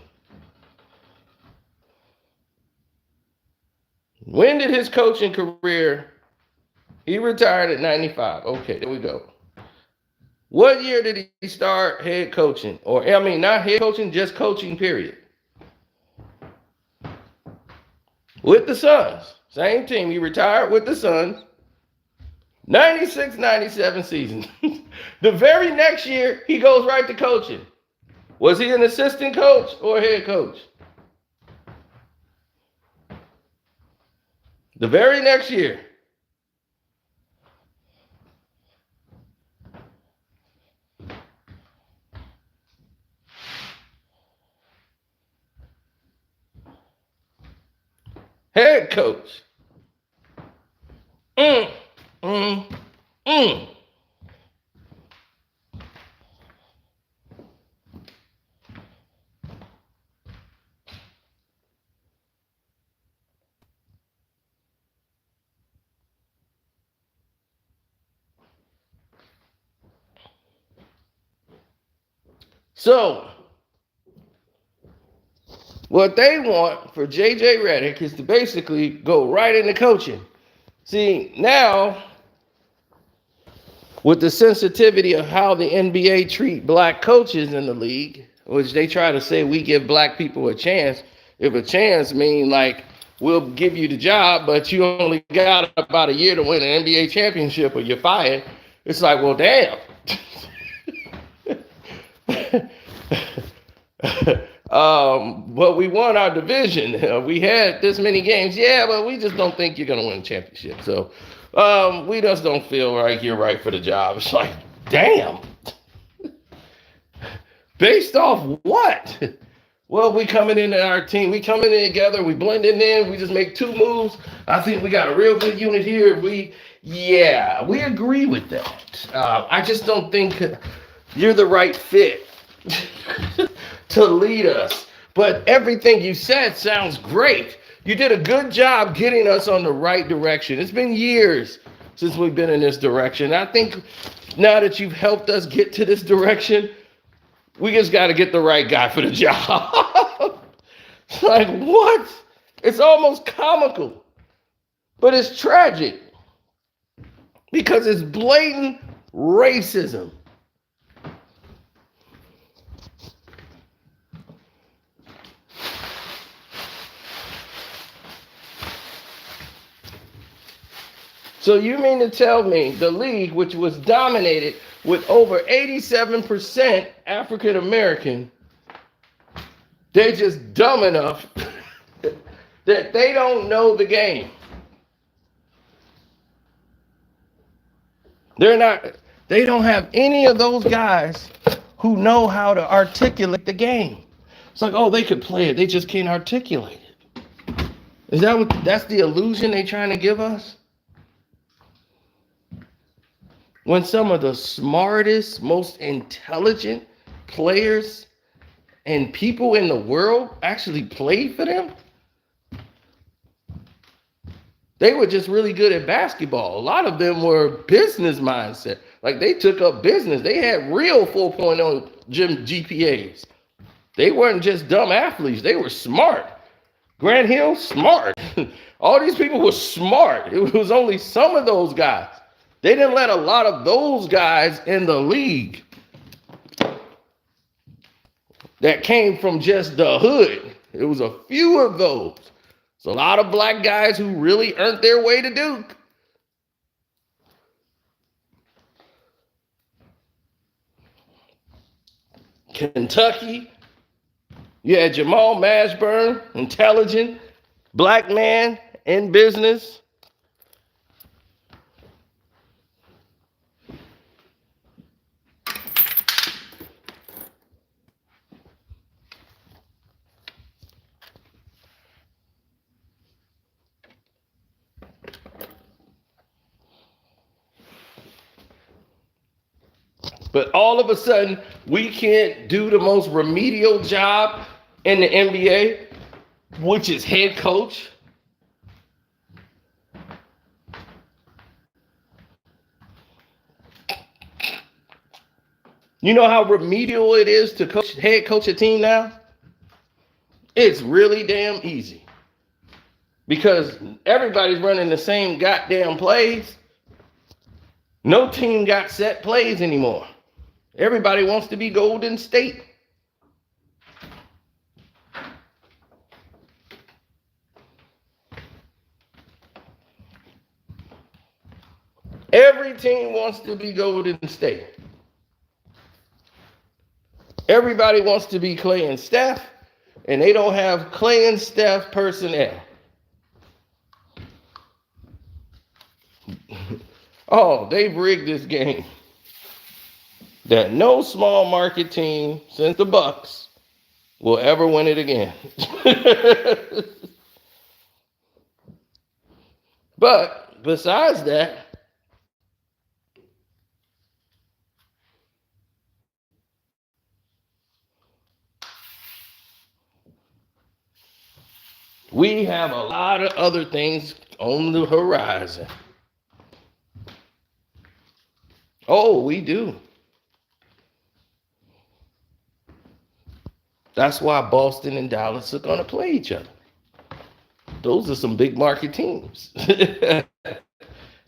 When did his coaching career? He retired at 95. Okay, there we go. What year did he start head coaching? Or, I mean, not head coaching, just coaching, period. With the Suns. Same team. He retired with the Suns. 96-97 season. The very next year, he goes right to coaching. Was he an assistant coach or a head coach? The very next year. Head coach. So, what they want for JJ Redick is to basically go right into coaching. See, now, with the sensitivity of how the NBA treat black coaches in the league, which they try to say we give black people a chance, if a chance mean like we'll give you the job, but you only got about a year to win an NBA championship or you're fired, it's like, well, damn. But we won our division. We had this many games. Yeah, but we just don't think you're going to win a championship. So we just don't feel like you're right for the job. It's like, damn. Based off what? Well, we coming into our team. We coming in together. We blending in. We just make two moves. I think we got a real good unit here. We agree with that. I just don't think you're the right fit to lead us. But everything you said sounds great. You did a good job getting us on the right direction. It's been years since we've been in this direction. I think now that you've helped us get to this direction, we just got to get the right guy for the job. It's like, what? It's almost comical, but it's tragic because it's blatant racism. So you mean to tell me the league, which was dominated with over 87% African American, they're just dumb enough that they don't know the game. They don't have any of those guys who know how to articulate the game. It's like, oh, they could play it, they just can't articulate it. That's the illusion they're trying to give us? When some of the smartest, most intelligent players and people in the world actually played for them, they were just really good at basketball. A lot of them were business mindset. Like they took up business. They had real 4.0 gym GPAs. They weren't just dumb athletes. They were smart. Grant Hill, smart. All these people were smart. It was only some of those guys. They didn't let a lot of those guys in the league that came from just the hood. It was a few of those. It's a lot of black guys who really earned their way to Duke. Kentucky, you had Jamal Mashburn, intelligent, black man in business. But all of a sudden, we can't do the most remedial job in the NBA, which is head coach. You know how remedial it is to head coach a team now? It's really damn easy. Because everybody's running the same goddamn plays. No team got set plays anymore. Everybody wants to be Golden State. Every team wants to be Golden State. Everybody wants to be Clay and Steph, and they don't have Clay and Steph personnel. Oh, they've rigged this game that no small market team since the Bucks will ever win it again. But besides that, we have a lot of other things on the horizon. Oh, we do. That's why Boston and Dallas are going to play each other. Those are some big market teams. They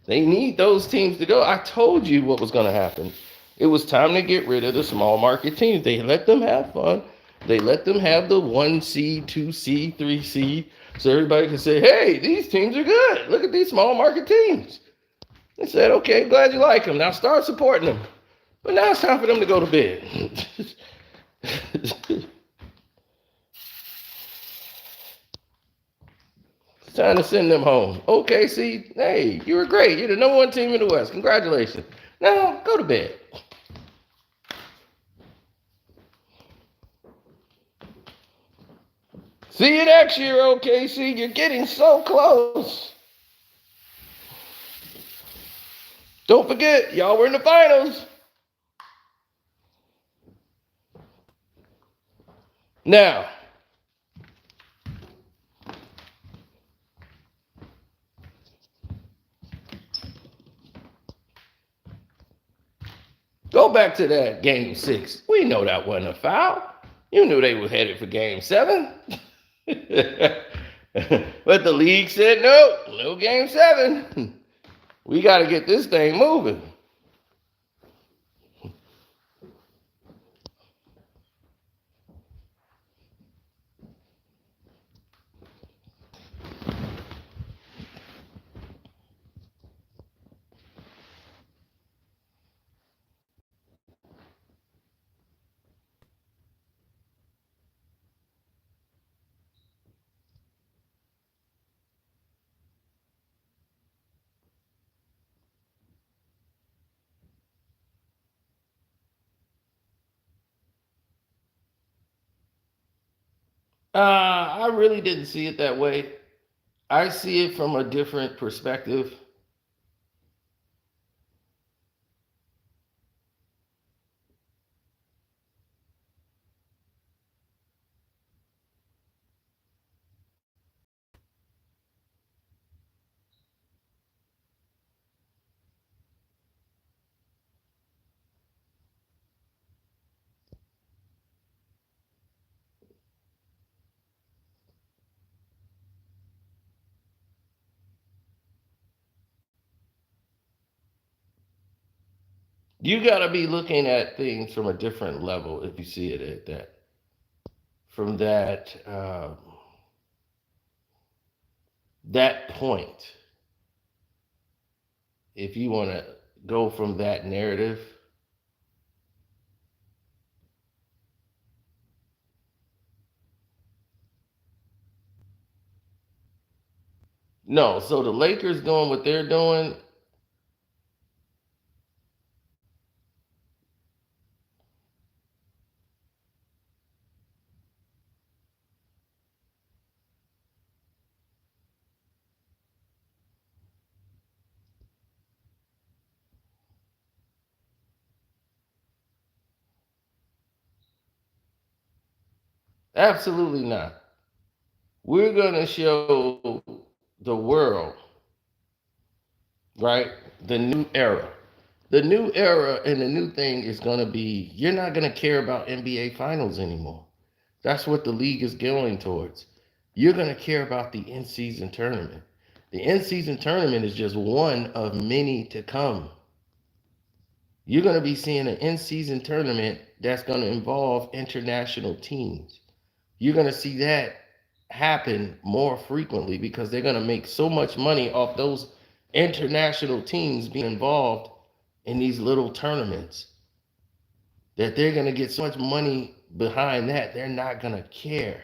need those teams to go. I told you what was going to happen. It was time to get rid of the small market teams. They let them have fun. They let them have the 1 seed, 2 seed, 3 seed, so everybody can say, hey, these teams are good. Look at these small market teams. They said, okay, glad you like them. Now start supporting them. But now it's time for them to go to bed. It's time to send them home. Okay, see, hey, you were great. You're the number 1 team in the West. Congratulations. Now go to bed. See you next year, OKC. You're getting so close. Don't forget, y'all were in the finals. Now, go back to that game 6. We know that wasn't a foul. You knew they were headed for game 7. But the league said, no, no game 7. We got to get this thing moving. I really didn't see it that way. I see it from a different perspective. You got to be looking at things from a different level if you see it at that. From that point, if you want to go from that narrative. No, so the Lakers doing what they're doing. Absolutely not. We're going to show the world, right, the new era. The new era and the new thing is going to be you're not going to care about NBA finals anymore. That's what the league is going towards. You're going to care about the in-season tournament. The in-season tournament is just one of many to come. You're going to be seeing an in-season tournament that's going to involve international teams. You're going to see that happen more frequently because they're going to make so much money off those international teams being involved in these little tournaments that they're going to get so much money behind that, they're not going to care.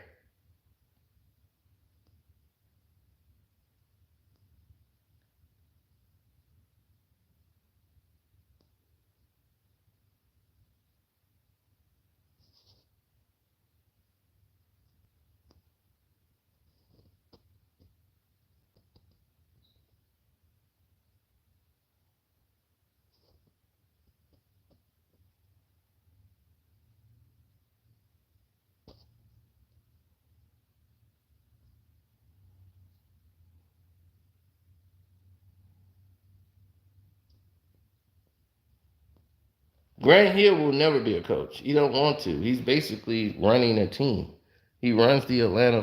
Grant Hill will never be a coach. He don't want to. He's basically running a team. He runs the Atlanta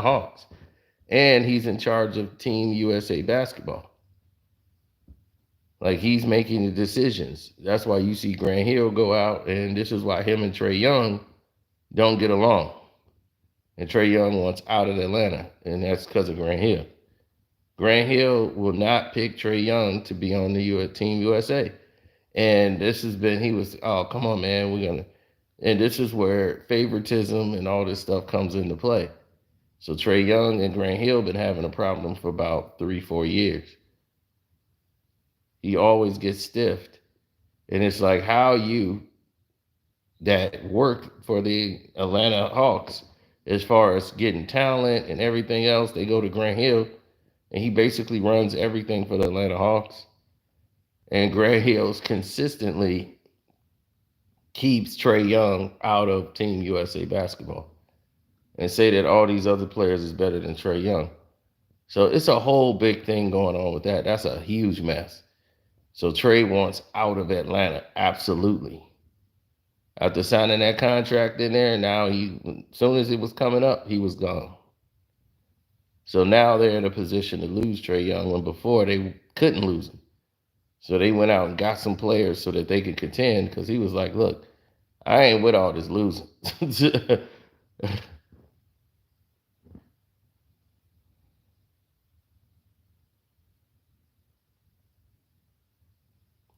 Hawks. And he's in charge of Team USA basketball. Like he's making the decisions. That's why you see Grant Hill go out, and this is why him and Trae Young don't get along. And Trae Young wants out of Atlanta, and that's because of Grant Hill. Grant Hill will not pick Trae Young to be on the Team USA. And he was, oh, come on, man, and this is where favoritism and all this stuff comes into play. So Trae Young and Grant Hill been having a problem for about 3-4 years. He always gets stiffed. And it's like how you that work for the Atlanta Hawks as far as getting talent and everything else, they go to Grant Hill, and he basically runs everything for the Atlanta Hawks. And Grant Hill consistently keeps Trae Young out of Team USA basketball and say that all these other players is better than Trae Young. So it's a whole big thing going on with that. That's a huge mess. So Trae wants out of Atlanta, absolutely. After signing that contract in there, now as soon as it was coming up, he was gone. So now they're in a position to lose Trae Young when before they couldn't lose him. So they went out and got some players so that they could contend because he was like, look, I ain't with all this losing.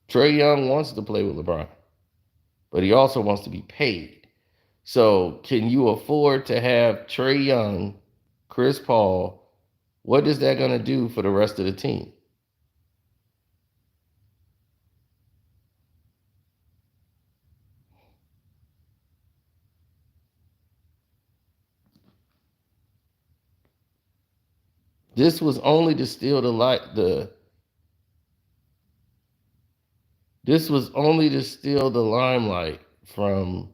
Trae Young wants to play with LeBron, but he also wants to be paid. So can you afford to have Trae Young, Chris Paul? What is that going to do for the rest of the team? This was only to steal This was only to steal the limelight from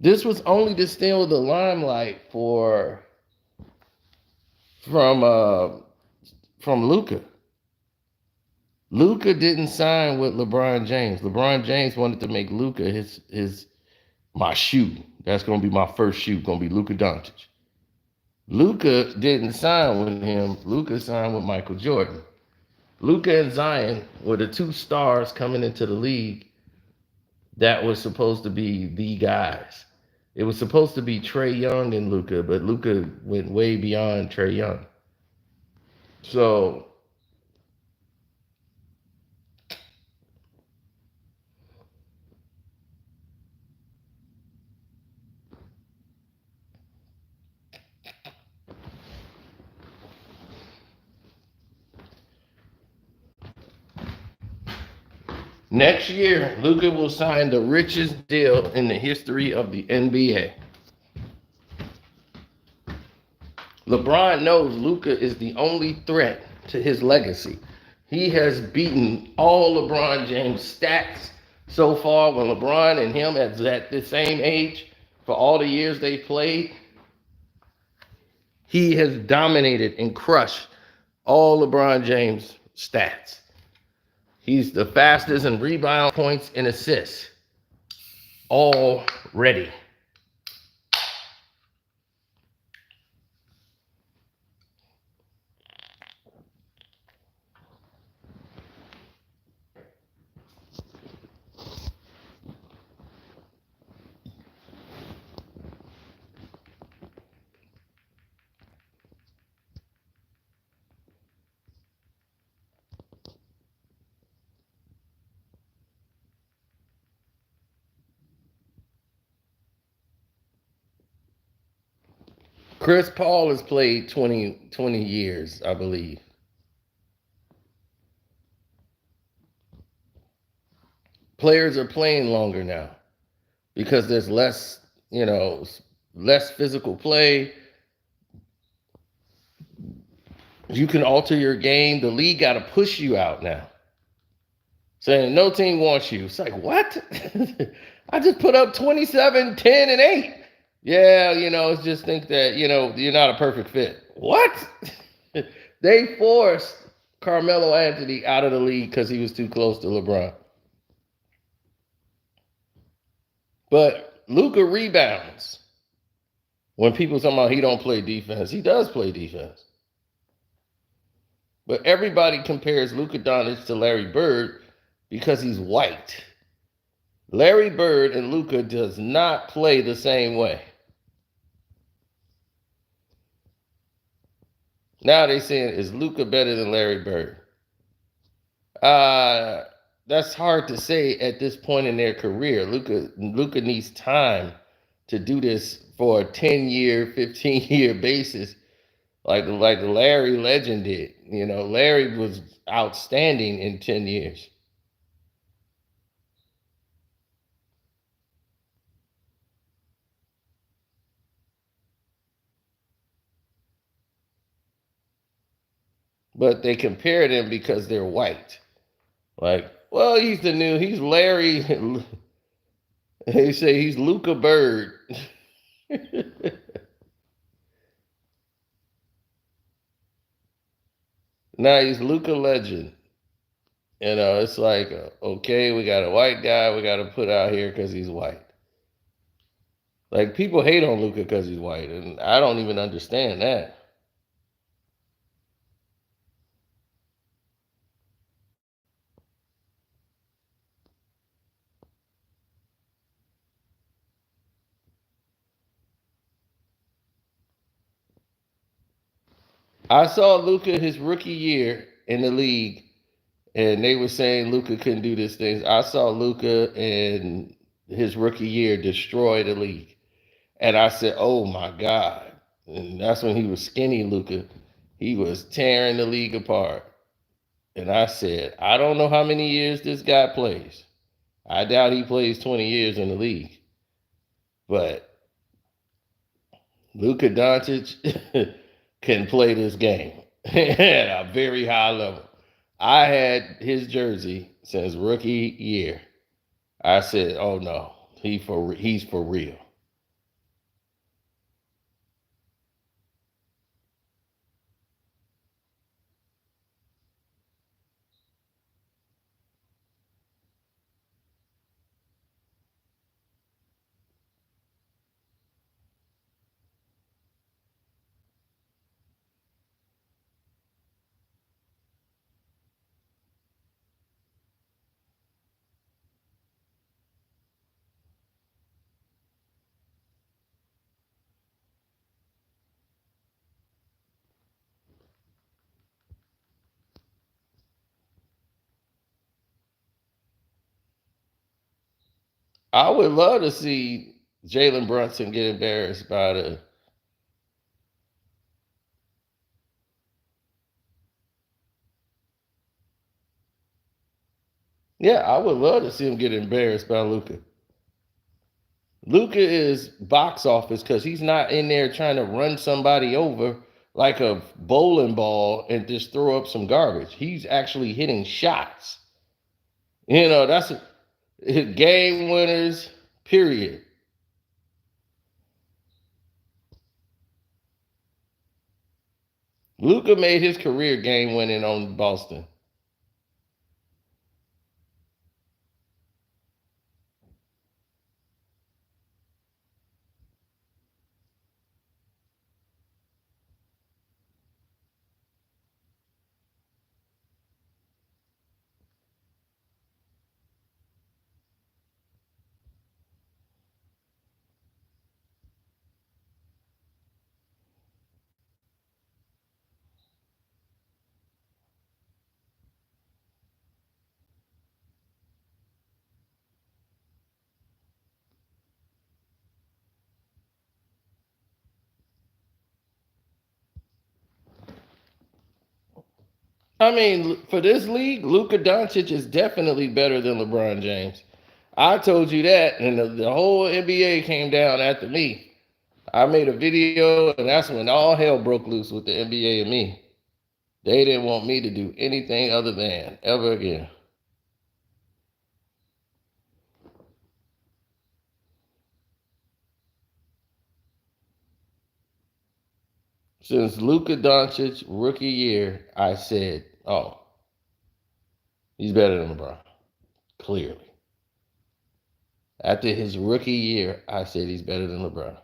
This was only to steal the limelight from Luka. Luka didn't sign with LeBron James. LeBron James wanted to make Luka my shoe. That's gonna be my first shoe. Gonna be Luka Doncic. Luka didn't sign with him. Luka signed with Michael Jordan. Luka and Zion were the two stars coming into the league that was supposed to be the guys. It was supposed to be Trae Young and Luka, but Luka went way beyond Trae Young. So next year, Luka will sign the richest deal in the history of the NBA. LeBron knows Luka is the only threat to his legacy. He has beaten all LeBron James stats so far when LeBron and him at the same age for all the years they played. He has dominated and crushed all LeBron James stats. He's the fastest in rebound, points, and assists already. Chris Paul has played 20 years, I believe. Players are playing longer now because there's less, less physical play. You can alter your game. The league got to push you out now. Saying no team wants you. It's like, what? I just put up 27, 10, and 8. Yeah, it's just think that, you're not a perfect fit. What? They forced Carmelo Anthony out of the league because he was too close to LeBron. But Luka rebounds. When people talk about he don't play defense, he does play defense. But everybody compares Luka Doncic to Larry Bird because he's white. Larry Bird and Luka does not play the same way. Now they saying, is Luka better than Larry Bird? That's hard to say at this point in their career. Luka needs time to do this for a 10-year, 15-year basis, like Larry Legend did. Larry was outstanding in 10 years. But they compare them because they're white. Like, well, he's Larry. They say he's Luka Bird. Now he's Luka Legend. It's like, okay, we got a white guy we got to put out here because he's white. Like, people hate on Luka because he's white, and I don't even understand that. I saw Luka his rookie year in the league, and they were saying Luka couldn't do this thing. I saw Luka in his rookie year destroy the league. And I said, oh my God. And that's when he was skinny Luka. He was tearing the league apart. And I said, I don't know how many years this guy plays. I doubt he plays 20 years in the league. But Luka Doncic can play this game at a very high level. I had his jersey since rookie year. I said, oh no, he's for real. I would love to see Jalen Brunson get embarrassed by the. Yeah, I would love to see him get embarrassed by Luka. Luka is box office because he's not in there trying to run somebody over like a bowling ball and just throw up some garbage. He's actually hitting shots. That's game winners, period. Luka made his career game winning on Boston. I mean, for this league, Luka Doncic is definitely better than LeBron James. I told you that, and the whole NBA came down after me. I made a video, and that's when all hell broke loose with the NBA and me. They didn't want me to do anything other than ever again. Since Luka Doncic rookie year, I said, "Oh, he's better than LeBron." Clearly, after his rookie year, I said he's better than LeBron.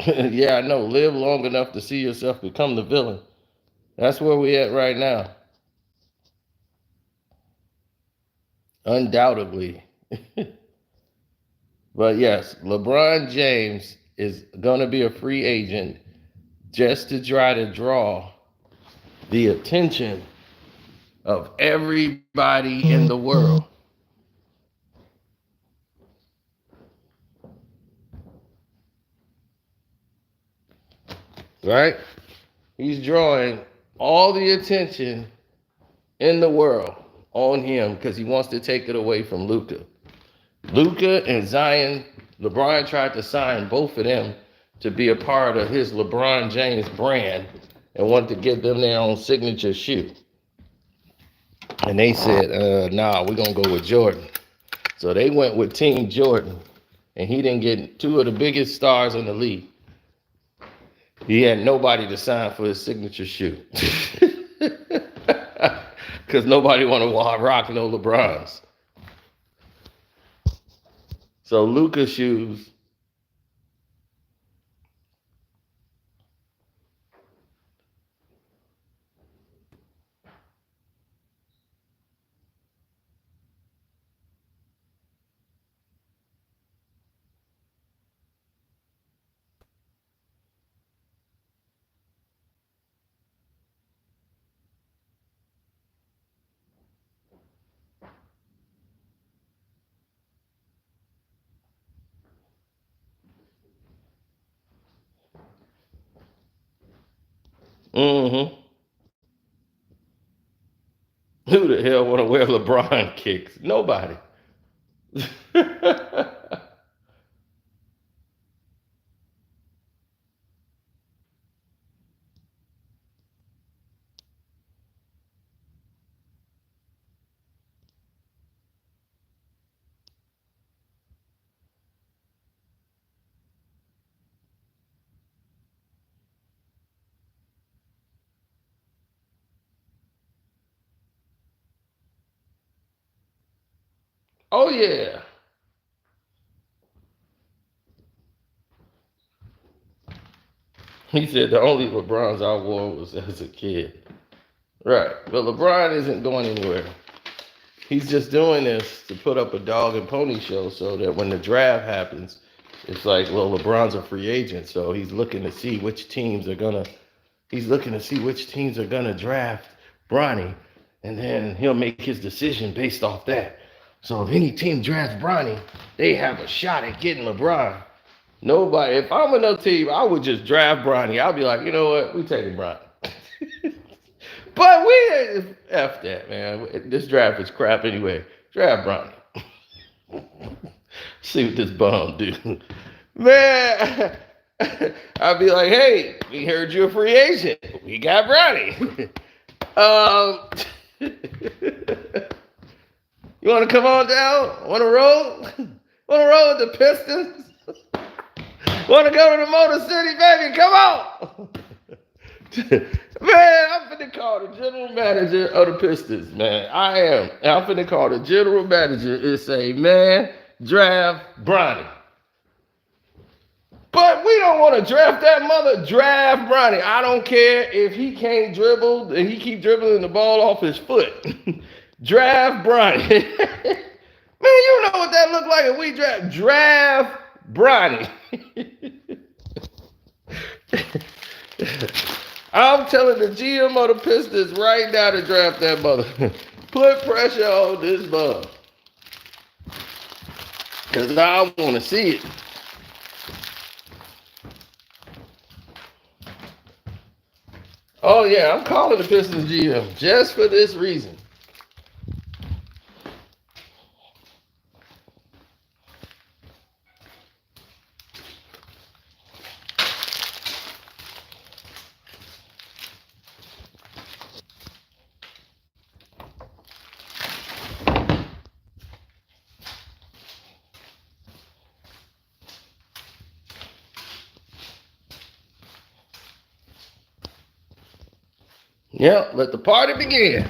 Yeah, I know. Live long enough to see yourself become the villain. That's where we at right now. Undoubtedly. But yes, LeBron James is going to be a free agent just to try to draw the attention of everybody in the world. Right? He's drawing all the attention in the world on him because he wants to take it away from Luka. Luka and Zion, LeBron tried to sign both of them to be a part of his LeBron James brand and wanted to give them their own signature shoe. And they said, nah, we're going to go with Jordan. So they went with Team Jordan, and he didn't get two of the biggest stars in the league. He had nobody to sign for his signature shoe. Because nobody want to rock no LeBrons. So Luka shoes. Mm-hmm. Who the hell want to wear LeBron kicks? Nobody. Oh yeah. He said the only LeBrons I wore was as a kid. Right. But LeBron isn't going anywhere. He's just doing this to put up a dog and pony show so that when the draft happens, it's like, well, LeBron's a free agent, so he's looking to see which teams are gonna draft Bronny, and then he'll make his decision based off that. So if any team drafts Bronny, they have a shot at getting LeBron. Nobody. If I'm another team, I would just draft Bronny. I'll be like, you know what? We taking Bronny. But we F that, man. This draft is crap anyway. Draft Bronny. See what this bum do. Man, I'd be like, hey, we heard you're a free agent. We got Bronny. You want to come on down? Want to roll? Want to roll with the Pistons? Want to go to the Motor City, baby? Come on. Man, I'm finna call the general manager of the Pistons, man. I am. And I'm finna call the general manager and say, man, draft Bronny. But we don't want to draft that mother. Draft Bronny. I don't care if he can't dribble and he keep dribbling the ball off his foot. Draft Bronny. Man, you know what that look like if we draft Bronny. I'm telling the GM of the Pistons right now to draft that mother. Put pressure on this bug. Because I want to see it. Oh, yeah, I'm calling the Pistons GM just for this reason. Yep, let the party begin.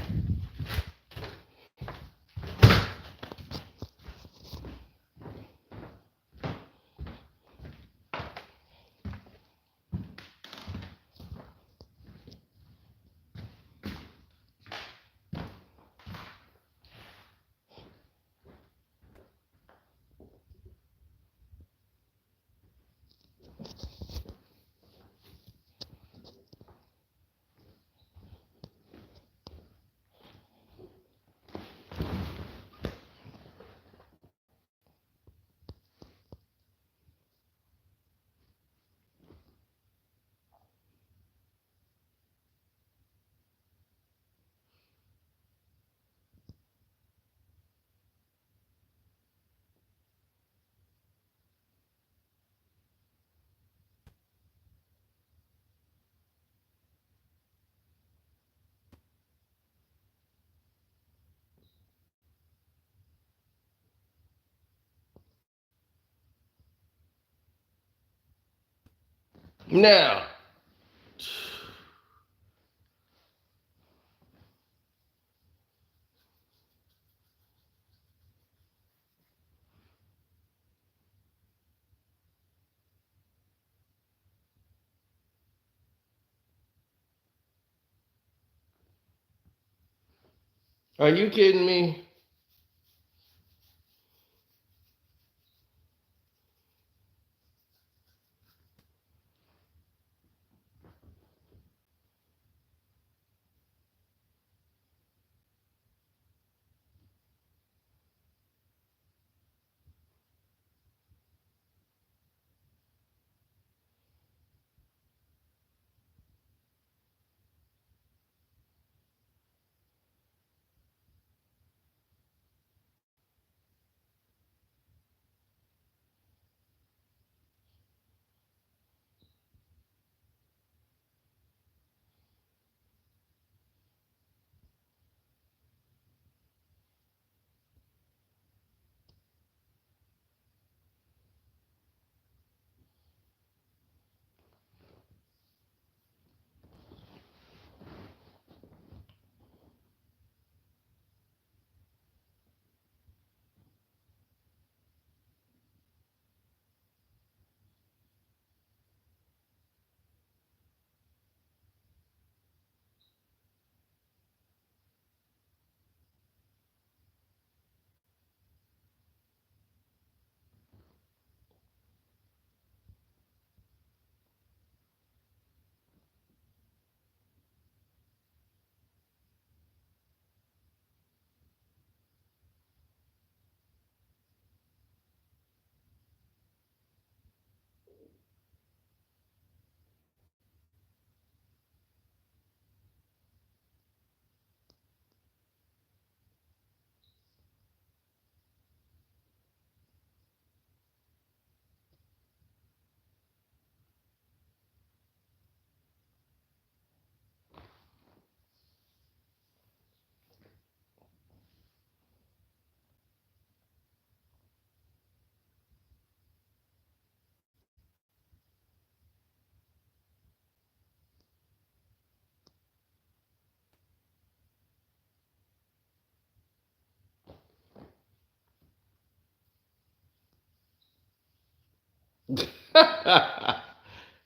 Now, are you kidding me?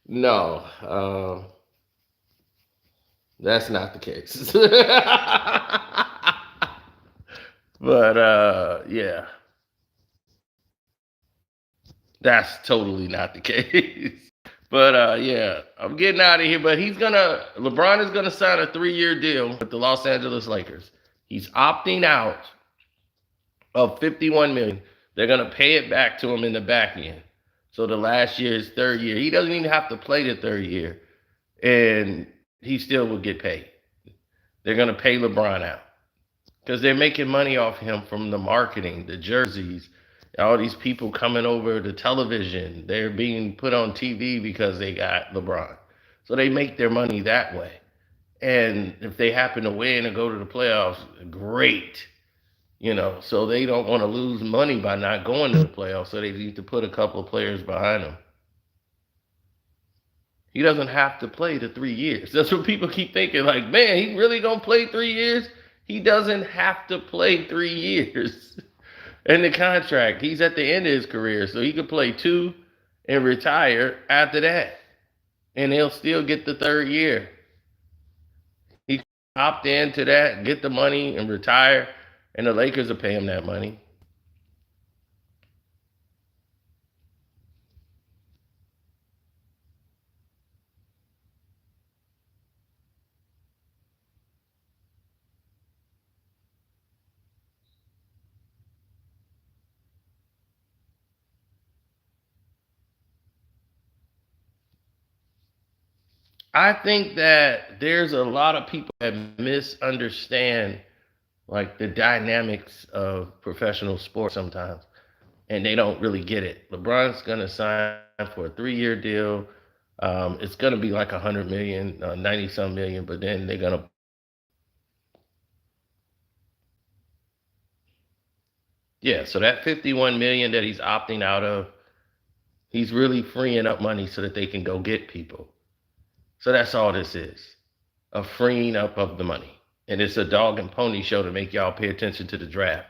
No, that's not the case. But yeah, that's totally not the case. But yeah, I'm getting out of here. But LeBron is gonna sign a 3-year deal with the Los Angeles Lakers. He's opting out of 51 million. They're gonna pay it back to him in the back end. So the last year is third year. He doesn't even have to play the third year, and he still will get paid. They're gonna pay LeBron out because they're making money off him from the marketing, the jerseys, all these people coming over to television. They're being put on TV because they got LeBron. So they make their money that way. And if they happen to win and go to the playoffs, great. So they don't want to lose money by not going to the playoffs. So they need to put a couple of players behind him. He doesn't have to play the 3 years. That's what people keep thinking. Like, man, he really gonna play 3 years? He doesn't have to play 3 years. In the contract, he's at the end of his career, so he could play 2 and retire after that, and he'll still get the third year. He can opt into that, get the money, and retire, and the Lakers will pay him that money. I think that there's a lot of people that misunderstand like the dynamics of professional sports sometimes, and they don't really get it. LeBron's gonna sign for a 3-year deal. It's gonna be like 100 million, 90 some million, but then they're gonna, yeah. So that 51 million that he's opting out of, he's really freeing up money so that they can go get people. So that's all this is, a freeing up of the money. And it's a dog and pony show to make y'all pay attention to the draft.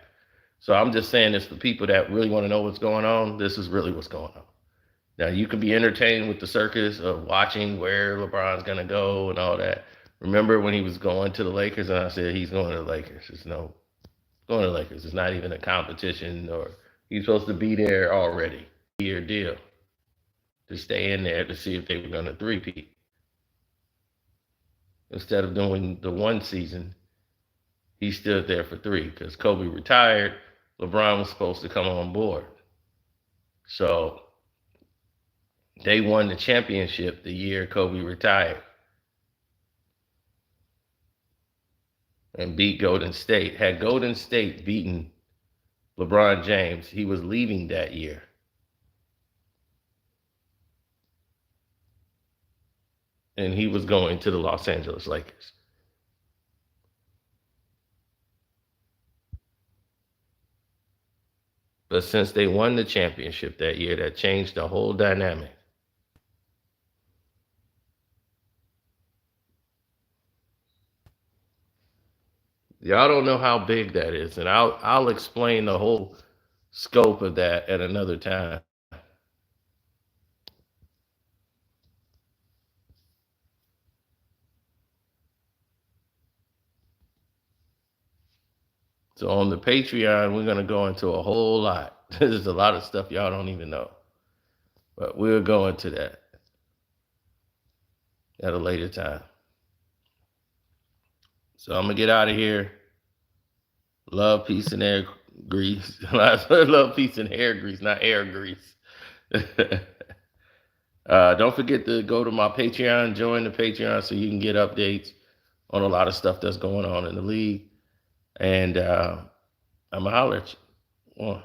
So I'm just saying this for people that really want to know what's going on. This is really what's going on. Now you can be entertained with the circus of watching where LeBron's gonna go and all that. Remember when he was going to the Lakers and I said he's going to the Lakers. It's no going to the Lakers. It's not even a competition, or he's supposed to be there already. Year deal to stay in there to see if they were gonna three-peat. Instead of doing the one season, he stood there for 3 because Kobe retired. LeBron was supposed to come on board. So they won the championship the year Kobe retired and beat Golden State. Had Golden State beaten LeBron James, he was leaving that year. And he was going to the Los Angeles Lakers. But since they won the championship that year, that changed the whole dynamic. Y'all don't know how big that is, and I'll explain the whole scope of that at another time. So on the Patreon, we're gonna go into a whole lot. There's a lot of stuff y'all don't even know, but we'll go into that at a later time. So I'm gonna get out of here. Love, peace, and air grease. Love, peace, and hair grease, not air grease. Don't forget to go to my Patreon, join the Patreon so you can get updates on a lot of stuff that's going on in the league. And I'm going to holler at you.